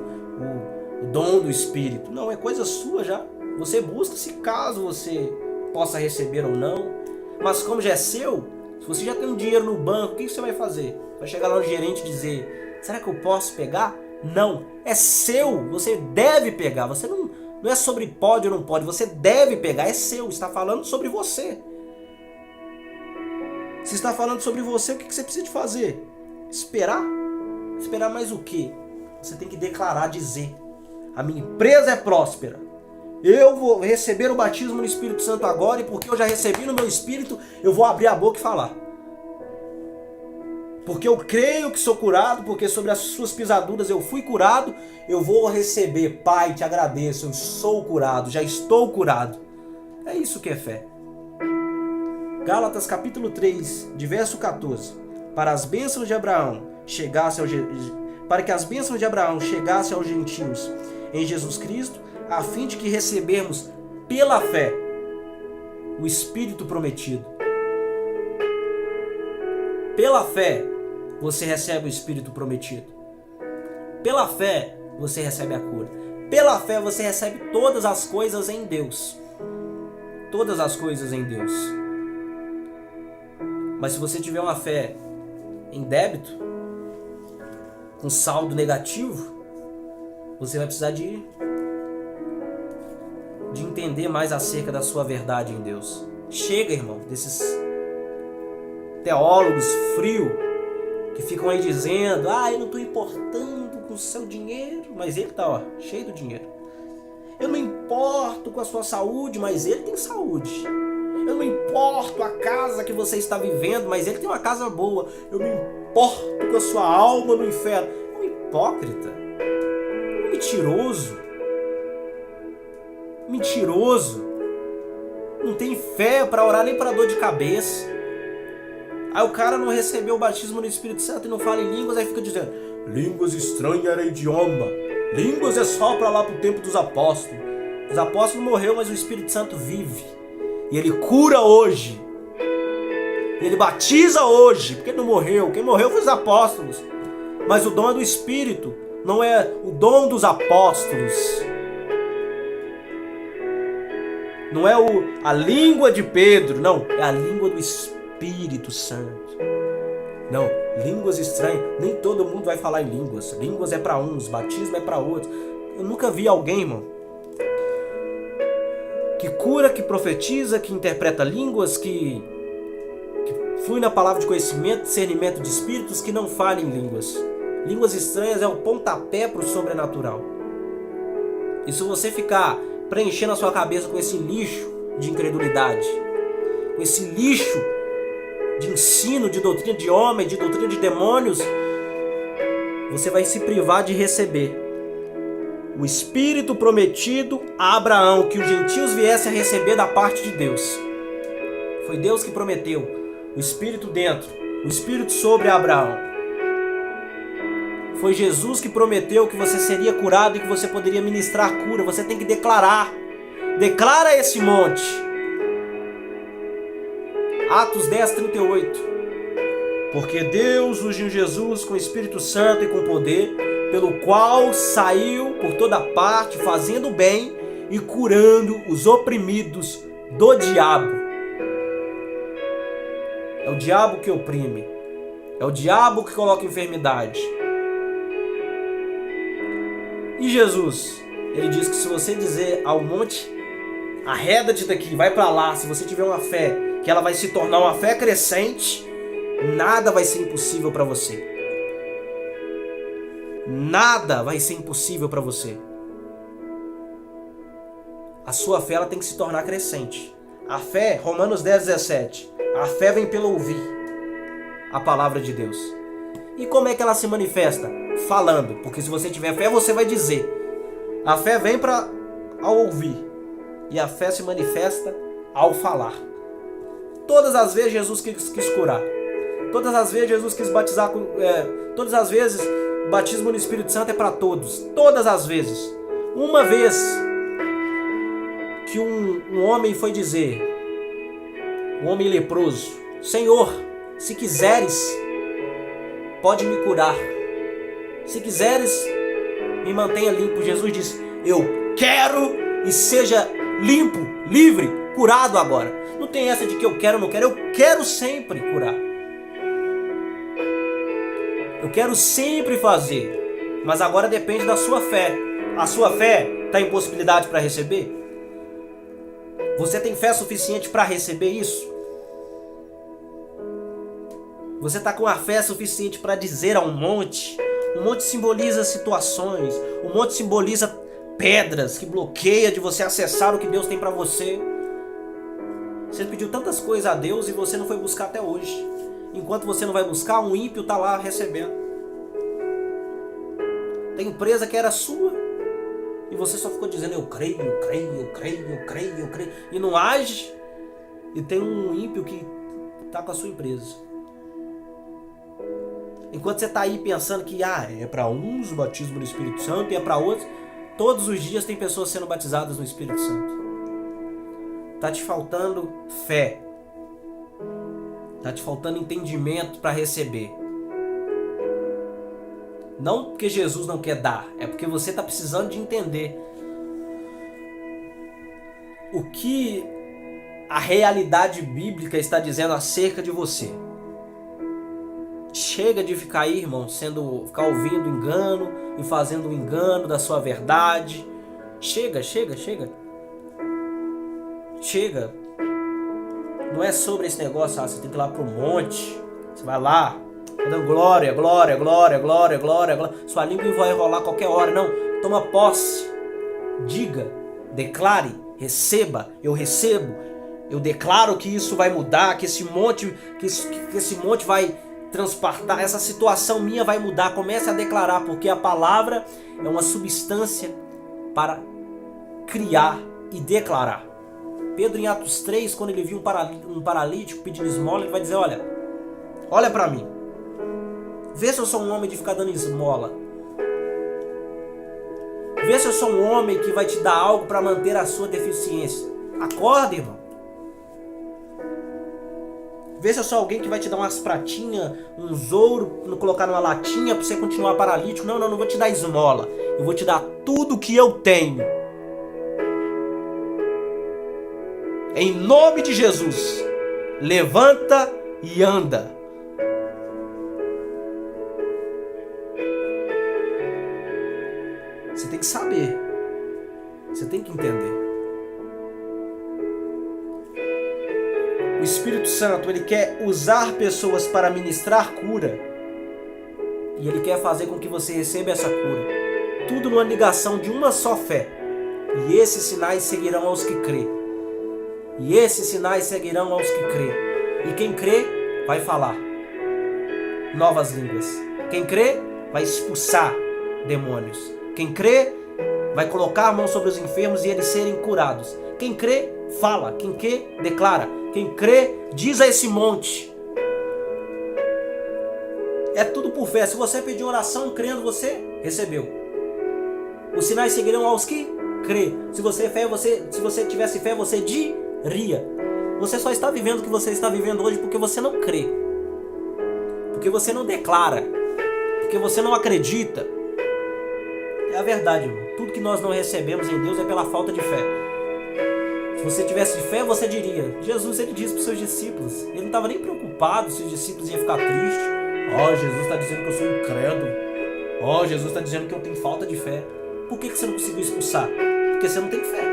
dom do Espírito. Não, é coisa sua já. Você busca se caso você possa receber ou não. Mas como já é seu, se você já tem um dinheiro no banco, o que você vai fazer? Vai chegar lá no gerente e dizer, será que eu posso pegar? Não, é seu, você deve pegar. Você não é sobre pode ou não pode, você deve pegar, é seu, está falando sobre você. Se está falando sobre você, o que você precisa de fazer? Esperar? Esperar mais o quê? Você tem que declarar, dizer, a minha empresa é próspera. Eu vou receber o batismo no Espírito Santo agora, e porque eu já recebi no meu espírito, eu vou abrir a boca e falar. Porque eu creio que sou curado, porque sobre as suas pisaduras eu fui curado, eu vou receber. Pai, te agradeço, eu sou curado, já estou curado. É isso que é fé. Gálatas capítulo 3, de verso 14. Para as bênçãos de Abraão chegassem para que as bênçãos de Abraão chegassem aos gentios em Jesus Cristo, a fim de que recebermos pela fé o Espírito prometido. Pela fé você recebe o Espírito prometido. Pela fé você recebe a cura. Pela fé você recebe todas as coisas em Deus. Todas as coisas em Deus. Mas se você tiver uma fé em débito, com saldo negativo, você vai precisar de entender mais acerca da sua verdade em Deus. Chega, irmão, desses teólogos frios que ficam aí dizendo: eu não estou importando com o seu dinheiro, mas ele está cheio do dinheiro. Eu não importo com a sua saúde, mas ele tem saúde. Eu não importo a casa que você está vivendo, mas ele tem uma casa boa. Eu me importo com a sua alma no inferno. Um hipócrita, um mentiroso, não tem fé para orar nem para dor de cabeça. Aí o cara não recebeu o batismo no Espírito Santo e não fala em línguas, aí fica dizendo: línguas estranhas era idioma, línguas é só para lá pro tempo dos apóstolos. Os apóstolos morreram, mas o Espírito Santo vive. E ele cura hoje. Ele batiza hoje, porque ele não morreu. Quem morreu foi os apóstolos. Mas o dom é do Espírito, não é o dom dos apóstolos. Não é a língua de Pedro, não. É a língua do Espírito Santo. Não, línguas estranhas. Nem todo mundo vai falar em línguas. Línguas é para uns, batismo é para outros. Eu nunca vi alguém, irmão, que cura, que profetiza, que interpreta línguas, que flui na palavra de conhecimento, discernimento de espíritos, que não fala em línguas. Línguas estranhas é o pontapé para o sobrenatural. E se você ficar preenchendo a sua cabeça com esse lixo de incredulidade, com esse lixo de ensino, de doutrina de homem, de doutrina de demônios, você vai se privar de receber o Espírito prometido a Abraão, que os gentios viessem a receber da parte de Deus. Foi Deus que prometeu o Espírito dentro, o Espírito sobre Abraão. Foi Jesus que prometeu que você seria curado e que você poderia ministrar cura. Você tem que declarar. Declara esse monte. Atos 10, 38. Porque Deus ungiu Jesus com o Espírito Santo e com poder, pelo qual saiu por toda parte, fazendo bem e curando os oprimidos do diabo. É o diabo que oprime. É o diabo que coloca enfermidade. E Jesus, ele diz que se você dizer ao monte, arreda-te daqui, vai para lá, se você tiver uma fé, que ela vai se tornar uma fé crescente, nada vai ser impossível para você. Nada vai ser impossível para você. A sua fé ela tem que se tornar crescente. A fé, Romanos 10, 17. A fé vem pelo ouvir a palavra de Deus. E como é que ela se manifesta? Falando. Porque se você tiver fé, você vai dizer. A fé vem ao ouvir. E a fé se manifesta ao falar. Todas as vezes Jesus quis curar. Todas as vezes Jesus quis batizar. Todas as vezes o batismo no Espírito Santo é para todos. Todas as vezes. Uma vez que um homem foi dizer, um homem leproso: Senhor, se quiseres, pode me curar. Se quiseres, me mantenha limpo. Jesus disse: eu quero e seja limpo, livre, curado agora. Não tem essa de que eu quero ou não quero. Eu quero sempre curar. Eu quero sempre fazer. Mas agora depende da sua fé. A sua fé está em possibilidade para receber? Você tem fé suficiente para receber isso? Você está com a fé suficiente para dizer a um monte? O monte simboliza situações. O monte simboliza pedras que bloqueiam de você acessar o que Deus tem para você. Você pediu tantas coisas a Deus e você não foi buscar até hoje. Enquanto você não vai buscar, um ímpio está lá recebendo. Tem empresa que era sua e você só ficou dizendo: eu creio, eu creio, eu creio, eu creio, eu creio, e não age. E tem um ímpio que está com a sua empresa. Enquanto você está aí pensando que é para uns o batismo no Espírito Santo e é para outros, todos os dias tem pessoas sendo batizadas no Espírito Santo. Está te faltando fé. Está te faltando entendimento para receber. Não porque Jesus não quer dar, é porque você está precisando de entender o que a realidade bíblica está dizendo acerca de você. Chega de ficar aí, irmão, ficar ouvindo engano e fazendo um engano da sua verdade. Chega. Não é sobre esse negócio, você tem que ir lá pro monte. Você vai lá, dando glória. Sua língua vai rolar qualquer hora. Não, toma posse. Diga, declare, receba. Eu recebo. Eu declaro que isso vai mudar, que esse monte vai transpartar, essa situação minha vai mudar. Comece a declarar, porque a palavra é uma substância para criar e declarar. Pedro, em Atos 3, quando ele viu um paralítico pedindo esmola, ele vai dizer: olha para mim, vê se eu sou um homem de ficar dando esmola, vê se eu sou um homem que vai te dar algo para manter a sua deficiência. Acorda, irmão. Vê se eu sou alguém que vai te dar umas pratinhas, uns ouro, colocar numa latinha pra você continuar paralítico. Não vou te dar esmola. Eu vou te dar tudo que eu tenho. Em nome de Jesus, levanta e anda. Você tem que saber. Você tem que entender. O Espírito Santo, ele quer usar pessoas para ministrar cura. E ele quer fazer com que você receba essa cura. Tudo numa ligação de uma só fé. E esses sinais seguirão aos que crê. E quem crê vai falar novas línguas. Quem crê vai expulsar demônios. Quem crê vai colocar a mão sobre os enfermos e eles serem curados. Quem crê, fala. Quem crê, declara. Quem crê, diz a esse monte. É tudo por fé. Se você pedir oração crendo, você recebeu. Os sinais seguirão aos que crê. Se você tivesse fé, você diria. Você só está vivendo o que você está vivendo hoje porque você não crê. Porque você não declara. Porque você não acredita. É a verdade, irmão. Tudo que nós não recebemos em Deus é pela falta de fé. Se você tivesse fé, você diria. Jesus, ele disse para os seus discípulos. Ele não estava nem preocupado se os discípulos iam ficar tristes. Jesus está dizendo que eu sou incrédulo. Jesus está dizendo que eu tenho falta de fé. Por que você não conseguiu expulsar? Porque você não tem fé.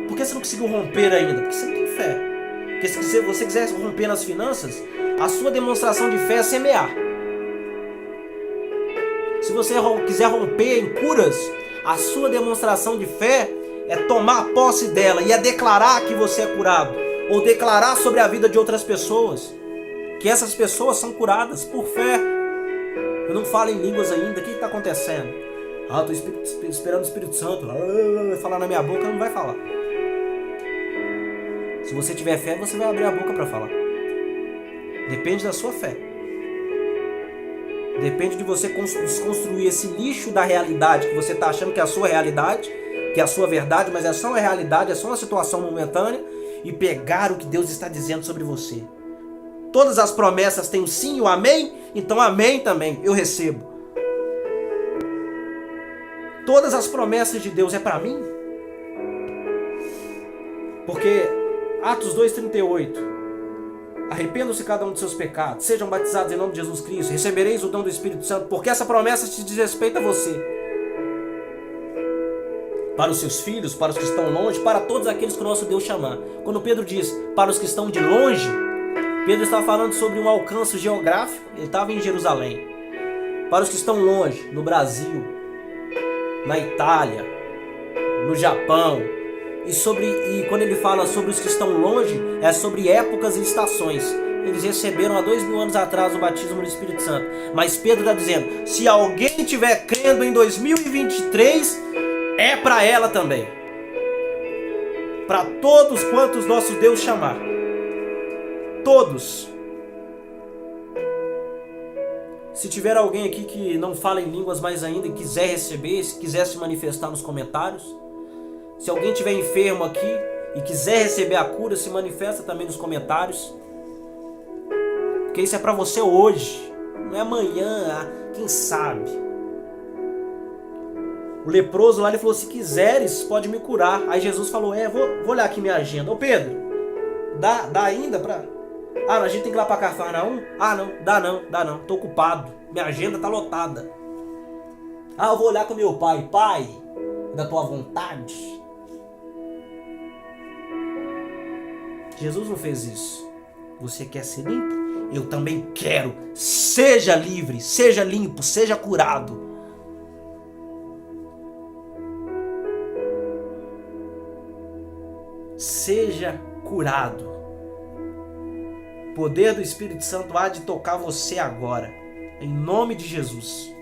Por que você não conseguiu romper ainda? Porque você não tem fé. Porque se você quiser romper nas finanças, a sua demonstração de fé é semear. Se você quiser romper em curas, a sua demonstração de fé é tomar posse dela e é declarar que você é curado. Ou declarar sobre a vida de outras pessoas que essas pessoas são curadas por fé. Eu não falo em línguas ainda. O que está acontecendo? Estou esperando o Espírito Santo. Vai falar na minha boca, não vai falar. Se você tiver fé, você vai abrir a boca para falar. Depende da sua fé. Depende de você construir esse lixo da realidade que você está achando que é a sua realidade, que é a sua verdade, mas é só uma realidade, é só uma situação momentânea, e pegar o que Deus está dizendo sobre você. Todas as promessas têm o sim e o amém, então amém também, eu recebo. Todas as promessas de Deus é para mim? Porque Atos 2,38 arrependam-se cada um de seus pecados, sejam batizados em nome de Jesus Cristo, recebereis o dom do Espírito Santo, porque essa promessa te diz respeito a você. Para os seus filhos, para os que estão longe, para todos aqueles que o nosso Deus chamar. Quando Pedro diz para os que estão de longe, Pedro está falando sobre um alcance geográfico, ele estava em Jerusalém. Para os que estão longe, no Brasil, na Itália, no Japão, e quando ele fala sobre os que estão longe, é sobre épocas e estações. Eles receberam há 2000 anos atrás o batismo do Espírito Santo. Mas Pedro está dizendo, se alguém estiver crendo em 2023, é para ela também. Para todos quantos nosso Deus chamar. Todos. Se tiver alguém aqui que não fala em línguas mais ainda e quiser receber, se quiser se manifestar nos comentários. Se alguém estiver enfermo aqui e quiser receber a cura, se manifesta também nos comentários. Porque isso é para você hoje, não é amanhã, quem sabe. O leproso lá, ele falou, se quiseres, pode me curar. Aí Jesus falou, vou olhar aqui minha agenda. Ô Pedro, dá ainda pra... Ah, a gente tem que ir lá pra Cafarnaum? Ah, não, dá não, tô ocupado. Minha agenda tá lotada. Ah, eu vou olhar com meu pai. Pai, da tua vontade. Jesus não fez isso. Você quer ser limpo? Eu também quero. Seja livre, seja limpo, seja curado. Seja curado. O poder do Espírito Santo há de tocar você agora. Em nome de Jesus.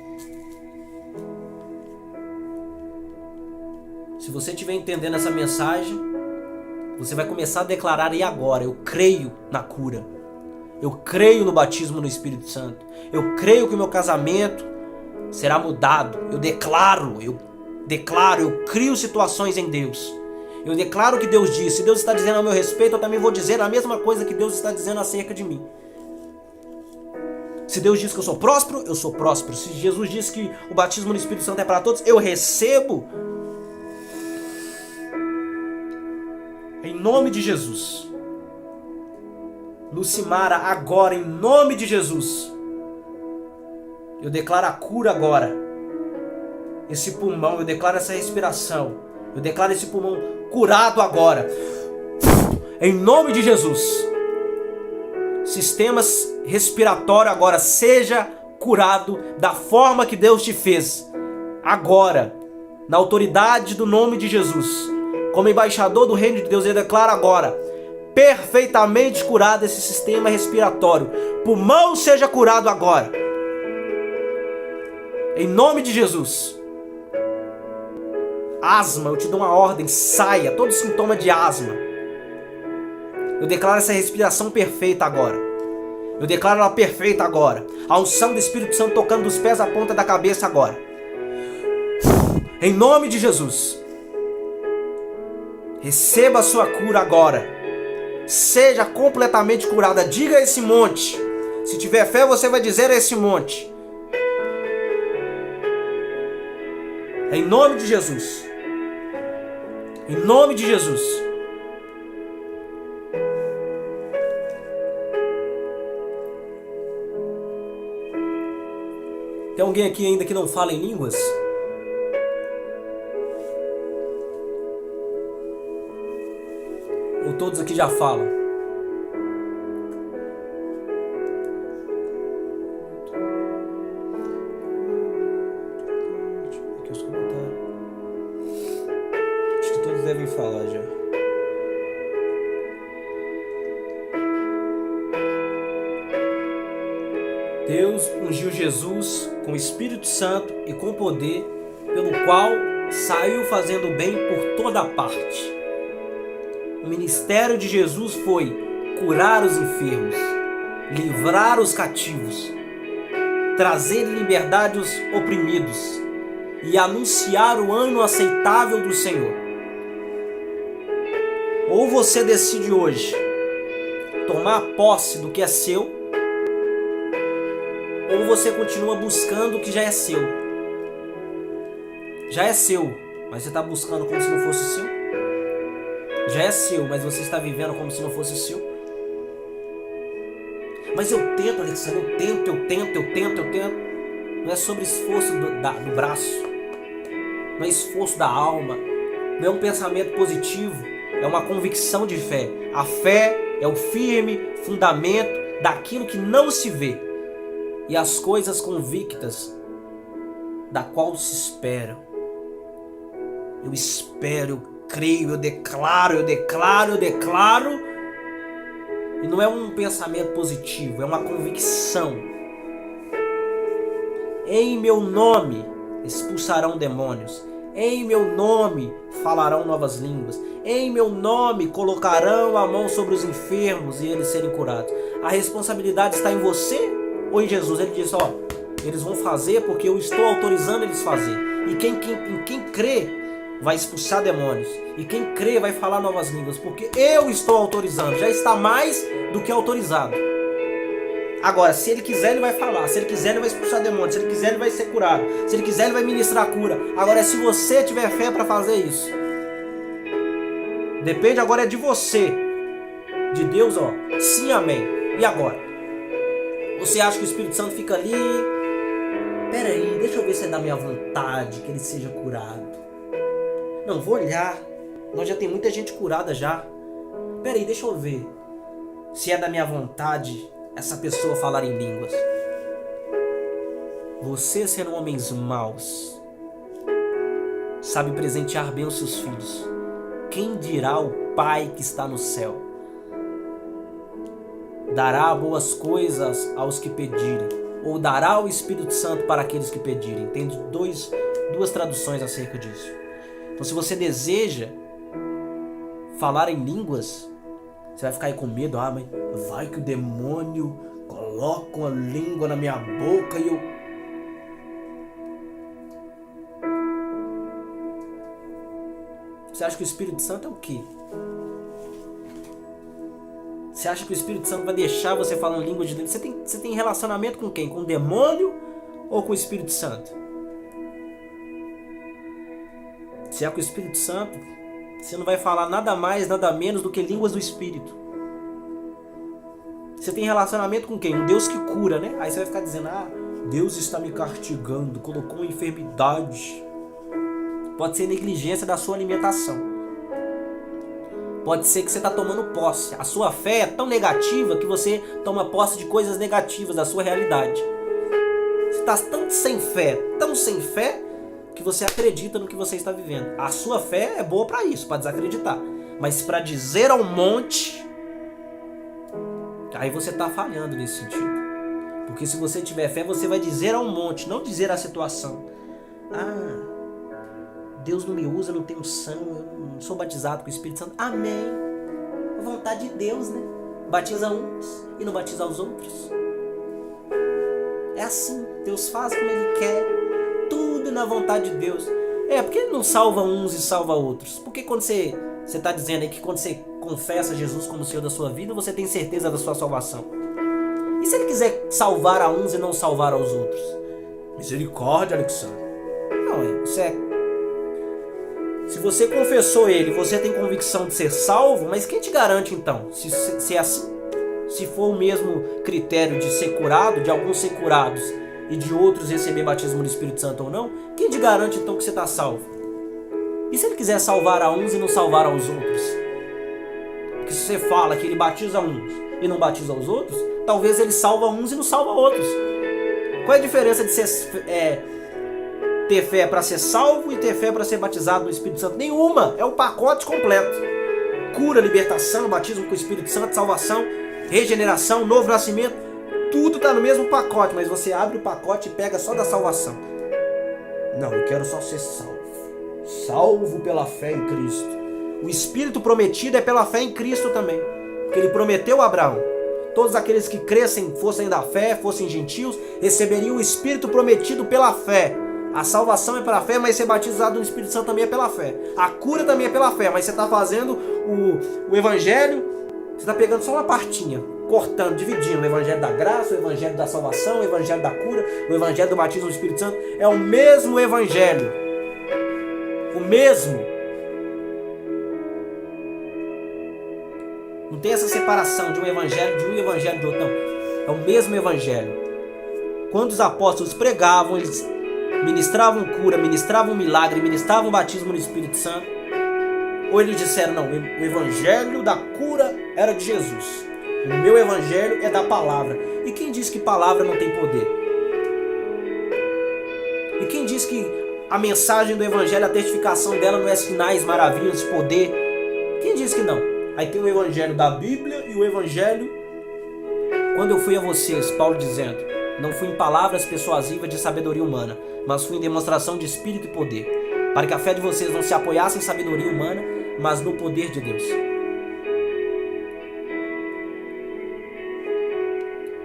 Se você estiver entendendo essa mensagem, você vai começar a declarar aí agora: eu creio na cura. Eu creio no batismo no Espírito Santo. Eu creio que o meu casamento será mudado. Eu crio situações em Deus. Eu declaro o que Deus disse. Se Deus está dizendo ao meu respeito, eu também vou dizer a mesma coisa que Deus está dizendo acerca de mim. Se Deus diz que eu sou próspero, eu sou próspero. Se Jesus diz que o batismo no Espírito Santo é para todos, eu recebo. Em nome de Jesus. Lucimara, agora, em nome de Jesus. Eu declaro a cura agora. Esse pulmão, eu declaro essa respiração. Eu declaro esse pulmão curado agora. Em nome de Jesus. Sistemas respiratórios agora, seja curado da forma que Deus te fez. Agora, na autoridade do nome de Jesus. Como embaixador do reino de Deus, eu declaro agora, perfeitamente curado esse sistema respiratório. Pulmão seja curado agora. Em nome de Jesus. Asma, eu te dou uma ordem, saia, todo sintoma de asma. Eu declaro essa respiração perfeita agora. Eu declaro ela perfeita agora. A unção do Espírito Santo tocando dos pés à ponta da cabeça agora. Em nome de Jesus. Receba a sua cura agora. Seja completamente curada. Diga a esse monte. Se tiver fé, você vai dizer a esse monte. Em nome de Jesus. Em nome de Jesus. Tem alguém aqui ainda que não fala em línguas? Ou todos aqui já falam? Aqui os comentários. Acho que todos devem falar já. Deus ungiu Jesus com o Espírito Santo e com poder, pelo qual saiu fazendo bem por toda parte. O ministério de Jesus foi curar os enfermos, livrar os cativos, trazer em liberdade os oprimidos e anunciar o ano aceitável do Senhor. Ou você decide hoje tomar posse do que é seu, ou você continua buscando o que já é seu. Já é seu, mas você está buscando como se não fosse seu. Já é seu, mas você está vivendo como se não fosse seu. Mas eu tento, Alexandre, eu tento. Não é sobre esforço do braço. Não é esforço da alma. Não é um pensamento positivo. É uma convicção de fé. A fé é o firme fundamento daquilo que não se vê. E as coisas convictas da qual se esperam. Eu espero, eu creio, eu declaro. E não é um pensamento positivo, é uma convicção. Em meu nome expulsarão demônios. Em meu nome falarão novas línguas. Em meu nome colocarão a mão sobre os enfermos e eles serem curados. A responsabilidade está em você ou em Jesus? Ele diz, eles vão fazer porque eu estou autorizando eles fazer. E quem crê vai expulsar demônios. E quem crê vai falar novas línguas, porque eu estou autorizando. Já está mais do que autorizado. Agora, se ele quiser, ele vai falar. Se ele quiser, ele vai expulsar demônios. Se ele quiser, ele vai ser curado. Se ele quiser, ele vai ministrar a cura. Agora, se você tiver fé para fazer isso, depende agora de você. De Deus, sim, amém. E agora? Você acha que o Espírito Santo fica ali? Peraí, deixa eu ver se é da minha vontade que ele seja curado. Não, vou olhar. Nós já tem muita gente curada já. Peraí, deixa eu ver se é da minha vontade essa pessoa falar em línguas. Você, sendo homens maus, sabe presentear bem os seus filhos. Quem dirá o Pai que está no céu? Dará boas coisas aos que pedirem, ou dará o Espírito Santo para aqueles que pedirem. Tem duas traduções acerca disso. Então, se você deseja falar em línguas, você vai ficar aí com medo. Ah, mas vai que o demônio coloca uma língua na minha boca e eu... Você acha que o Espírito Santo é o quê? Você acha que o Espírito Santo vai deixar você falar em língua de Deus? Você tem relacionamento com quem? Com o demônio ou com o Espírito Santo? Se é com o Espírito Santo, você não vai falar nada mais, nada menos do que línguas do Espírito. Você tem relacionamento com quem? Um Deus que cura, né? Aí você vai ficar dizendo, ah, Deus está me castigando, colocou uma enfermidade. Pode ser negligência da sua alimentação. Pode ser que você está tomando posse. A sua fé é tão negativa que você toma posse de coisas negativas da sua realidade. Você está tão sem fé, que você acredita no que você está vivendo. A sua fé é boa para isso, para desacreditar. Mas para dizer ao monte, aí você está falhando nesse sentido. Porque se você tiver fé, você vai dizer ao monte, não dizer à situação. Ah, Deus não me usa, não tenho unção, eu não sou batizado com o Espírito Santo. Amém. A vontade de Deus, né? Batiza uns e não batiza os outros. É assim, Deus faz como Ele quer, tudo na vontade de Deus. Por que Ele não salva uns e salva outros? Porque quando você está dizendo aí que quando você confessa Jesus como Senhor da sua vida, você tem certeza da sua salvação. E se Ele quiser salvar a uns e não salvar aos outros? Misericórdia, Alexandre. Não, isso é... Se você confessou Ele, você tem convicção de ser salvo, mas quem te garante então? Se é assim, se for o mesmo critério de ser curado, de alguns ser curados e de outros receber batismo no Espírito Santo ou não, quem te garante então que você está salvo? E se Ele quiser salvar a uns e não salvar aos outros? Porque se você fala que Ele batiza uns e não batiza aos outros, talvez Ele salva uns e não salva outros. Qual é a diferença de ter fé para ser salvo e ter fé para ser batizado no Espírito Santo? Nenhuma, é o pacote completo. Cura, libertação, batismo com o Espírito Santo, salvação, regeneração, novo nascimento, tudo está no mesmo pacote, mas você abre o pacote e pega só da salvação. Não, eu quero só ser salvo. Salvo pela fé em Cristo. O Espírito prometido é pela fé em Cristo também, porque Ele prometeu a Abraão. Todos aqueles que crescem, fossem da fé, fossem gentios, receberiam o Espírito prometido pela fé. A salvação é pela fé, mas ser batizado no Espírito Santo também é pela fé. A cura também é pela fé, mas você está fazendo o Evangelho, você está pegando só uma partinha, cortando, dividindo o Evangelho da graça, o Evangelho da salvação, o Evangelho da cura, o Evangelho do batismo no Espírito Santo. É o mesmo Evangelho. O mesmo. Não tem essa separação de um Evangelho de um e Evangelho de outro, não. É o mesmo Evangelho. Quando os apóstolos pregavam, eles ministravam cura, ministravam milagre, ministravam batismo no Espírito Santo, ou eles disseram, não, o Evangelho da cura era de Jesus, o meu Evangelho é da palavra. E quem diz que palavra não tem poder? E quem diz que a mensagem do Evangelho, a testificação dela não é sinais, maravilhas, poder? Quem diz que não? Aí tem o Evangelho da Bíblia e o Evangelho... Quando eu fui a vocês, Paulo dizendo, não fui em palavras persuasivas de sabedoria humana, mas fui em demonstração de espírito e poder, para que a fé de vocês não se apoiasse em sabedoria humana, mas no poder de Deus.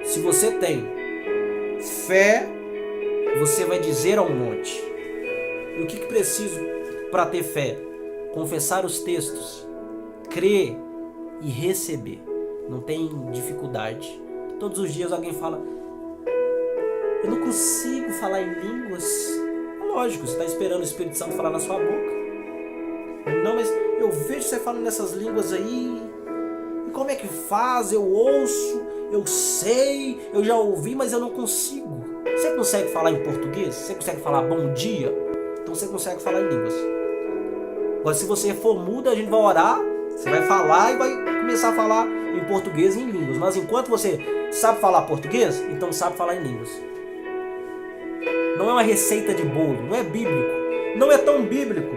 Se você tem fé, você vai dizer ao monte. E o que preciso para ter fé? Confessar os textos, crer e receber. Não tem dificuldade. Todos os dias alguém fala, eu não consigo falar em línguas. Lógico, você está esperando o Espírito Santo falar na sua boca. Não, mas eu vejo você falando nessas línguas aí. E como é que faz? Eu ouço eu sei, eu já ouvi, mas eu não consigo. Você consegue falar em português? Você consegue falar bom dia? Então você consegue falar em línguas. Agora, se você for mudo, a gente vai orar, você vai falar e vai começar a falar em português e em línguas. Mas enquanto você sabe falar português, então sabe falar em línguas. Não é uma receita de bolo, não é bíblico. Não é tão bíblico.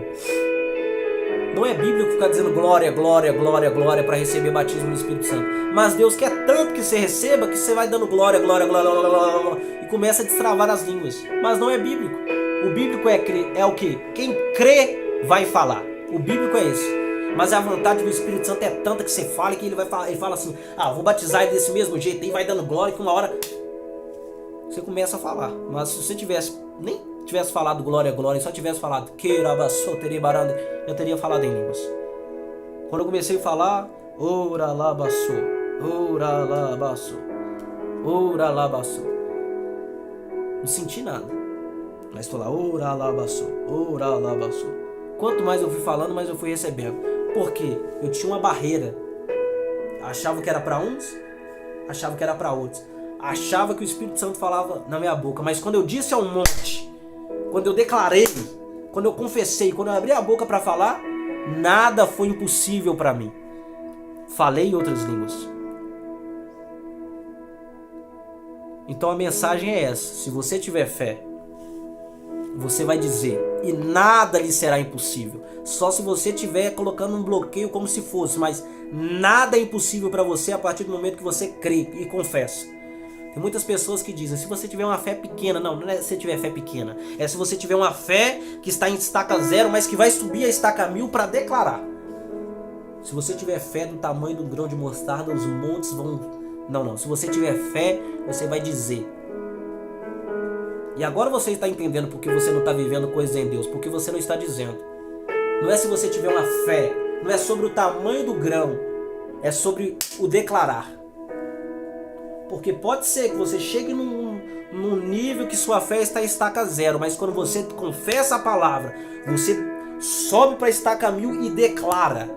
Não é bíblico ficar dizendo glória, glória, glória, glória para receber batismo no Espírito Santo. Mas Deus quer tanto que você receba que você vai dando glória, glória, glória, glória, glória, glória e começa a destravar as línguas. Mas não é bíblico. O bíblico é o quê? Quem crê vai falar. O bíblico é esse. Mas a vontade do Espírito Santo é tanta que você fala que ele vai falar, ele fala assim: ah, vou batizar ele desse mesmo jeito, e vai dando glória que uma hora você começa a falar. Mas se você nem tivesse falado glória, glória, e só tivesse falado eu teria falado em línguas. Quando eu comecei a falar ora labaçô, ora labaçô, ora labaçô, não senti nada. Mas estou lá, ora labaçô, ora labaçô. Quanto mais eu fui falando, mais eu fui recebendo. Porque eu tinha uma barreira. Achava que era para uns, achava que era para outros. Achava que o Espírito Santo falava na minha boca. Mas quando eu disse ao monte, quando eu declarei, quando eu confessei, quando eu abri a boca para falar, nada foi impossível para mim. Falei em outras línguas. Então a mensagem é essa: se você tiver fé, você vai dizer, e nada lhe será impossível. Só se você estiver colocando um bloqueio como se fosse, mas nada é impossível para você a partir do momento que você crê e confessa. Tem muitas pessoas que dizem, se você tiver uma fé pequena, não é se tiver fé pequena, é se você tiver uma fé que está em estaca 0, mas que vai subir a estaca 1000 para declarar. Se você tiver fé do tamanho do grão de mostarda, os montes vão... Não, se você tiver fé, você vai dizer. E agora você está entendendo porque você não está vivendo coisas em Deus, porque você não está dizendo. Não é se você tiver uma fé, não é sobre o tamanho do grão, é sobre o declarar. Porque pode ser que você chegue num nível que sua fé está em estaca 0, mas quando você confessa a palavra, você sobe para a estaca 1000 e declara.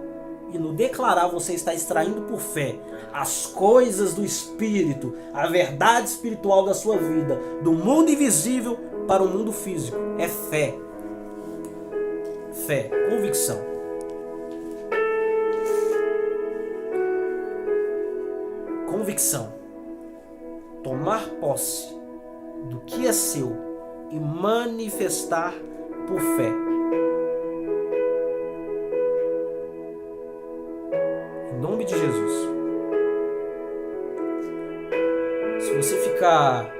E no declarar você está extraindo por fé as coisas do Espírito, a verdade espiritual da sua vida, do mundo invisível para o mundo físico. É fé. Fé, convicção. Convicção. Tomar posse do que é seu e manifestar por fé. Em nome de Jesus. Se você ficar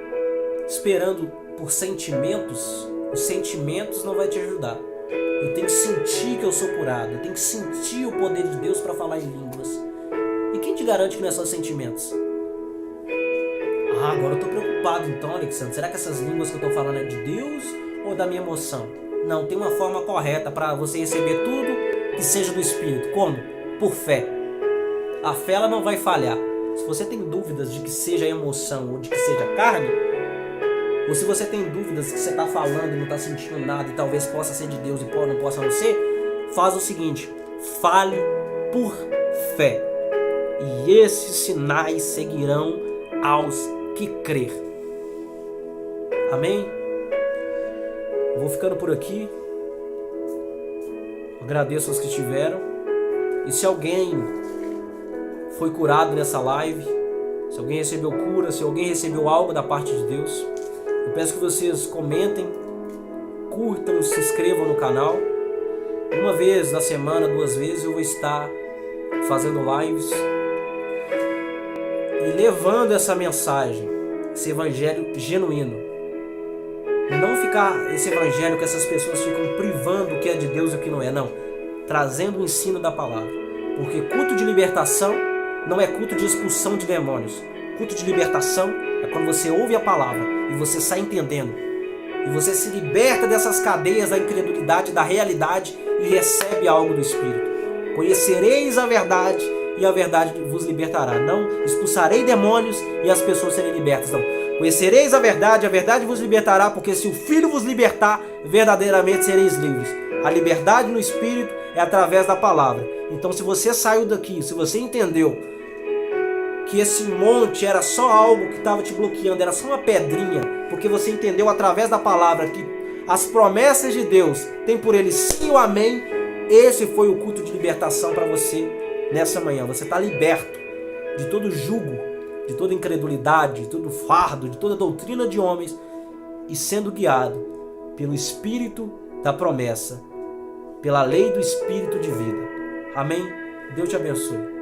esperando por sentimentos, os sentimentos não vai te ajudar. Eu tenho que sentir que eu sou curado. Eu tenho que sentir o poder de Deus para falar em línguas. E quem te garante que não é só sentimentos? Ah, agora eu estou preocupado então, Alexandre. Será que essas línguas que eu estou falando é de Deus ou da minha emoção? Não, tem uma forma correta para você receber tudo que seja do Espírito. Como? Por fé. A fé ela não vai falhar. Se você tem dúvidas de que seja emoção ou de que seja carne, ou se você tem dúvidas que você está falando e não está sentindo nada e talvez possa ser de Deus e não possa não ser, faz o seguinte: fale por fé. E esses sinais seguirão aos que crer. Amém? Eu vou ficando por aqui. Agradeço aos que estiveram. E se alguém foi curado nessa live, se alguém recebeu cura, se alguém recebeu algo da parte de Deus, eu peço que vocês comentem, curtam, se inscrevam no canal. Uma vez na semana, 2 vezes, eu vou estar fazendo lives e levando essa mensagem, esse evangelho genuíno. Não ficar esse evangelho que essas pessoas ficam privando o que é de Deus e o que não é, não. Trazendo o ensino da palavra. Porque culto de libertação não é culto de expulsão de demônios. Culto de libertação é quando você ouve a palavra e você sai entendendo. E você se liberta dessas cadeias da incredulidade, da realidade e recebe algo do Espírito. Conhecereis a verdade e a verdade vos libertará. Não expulsarei demônios e as pessoas serem libertas. Não. Conhecereis a verdade vos libertará, porque se o Filho vos libertar, verdadeiramente sereis livres. A liberdade no Espírito é através da palavra. Então, se você saiu daqui, se você entendeu que esse monte era só algo que estava te bloqueando, era só uma pedrinha, porque você entendeu através da palavra que as promessas de Deus têm por ele sim o amém. Esse foi o culto de libertação para você nessa manhã. Você está liberto de todo jugo, de toda incredulidade, de todo fardo, de toda doutrina de homens e sendo guiado pelo Espírito da promessa, pela lei do Espírito de vida. Amém? Deus te abençoe.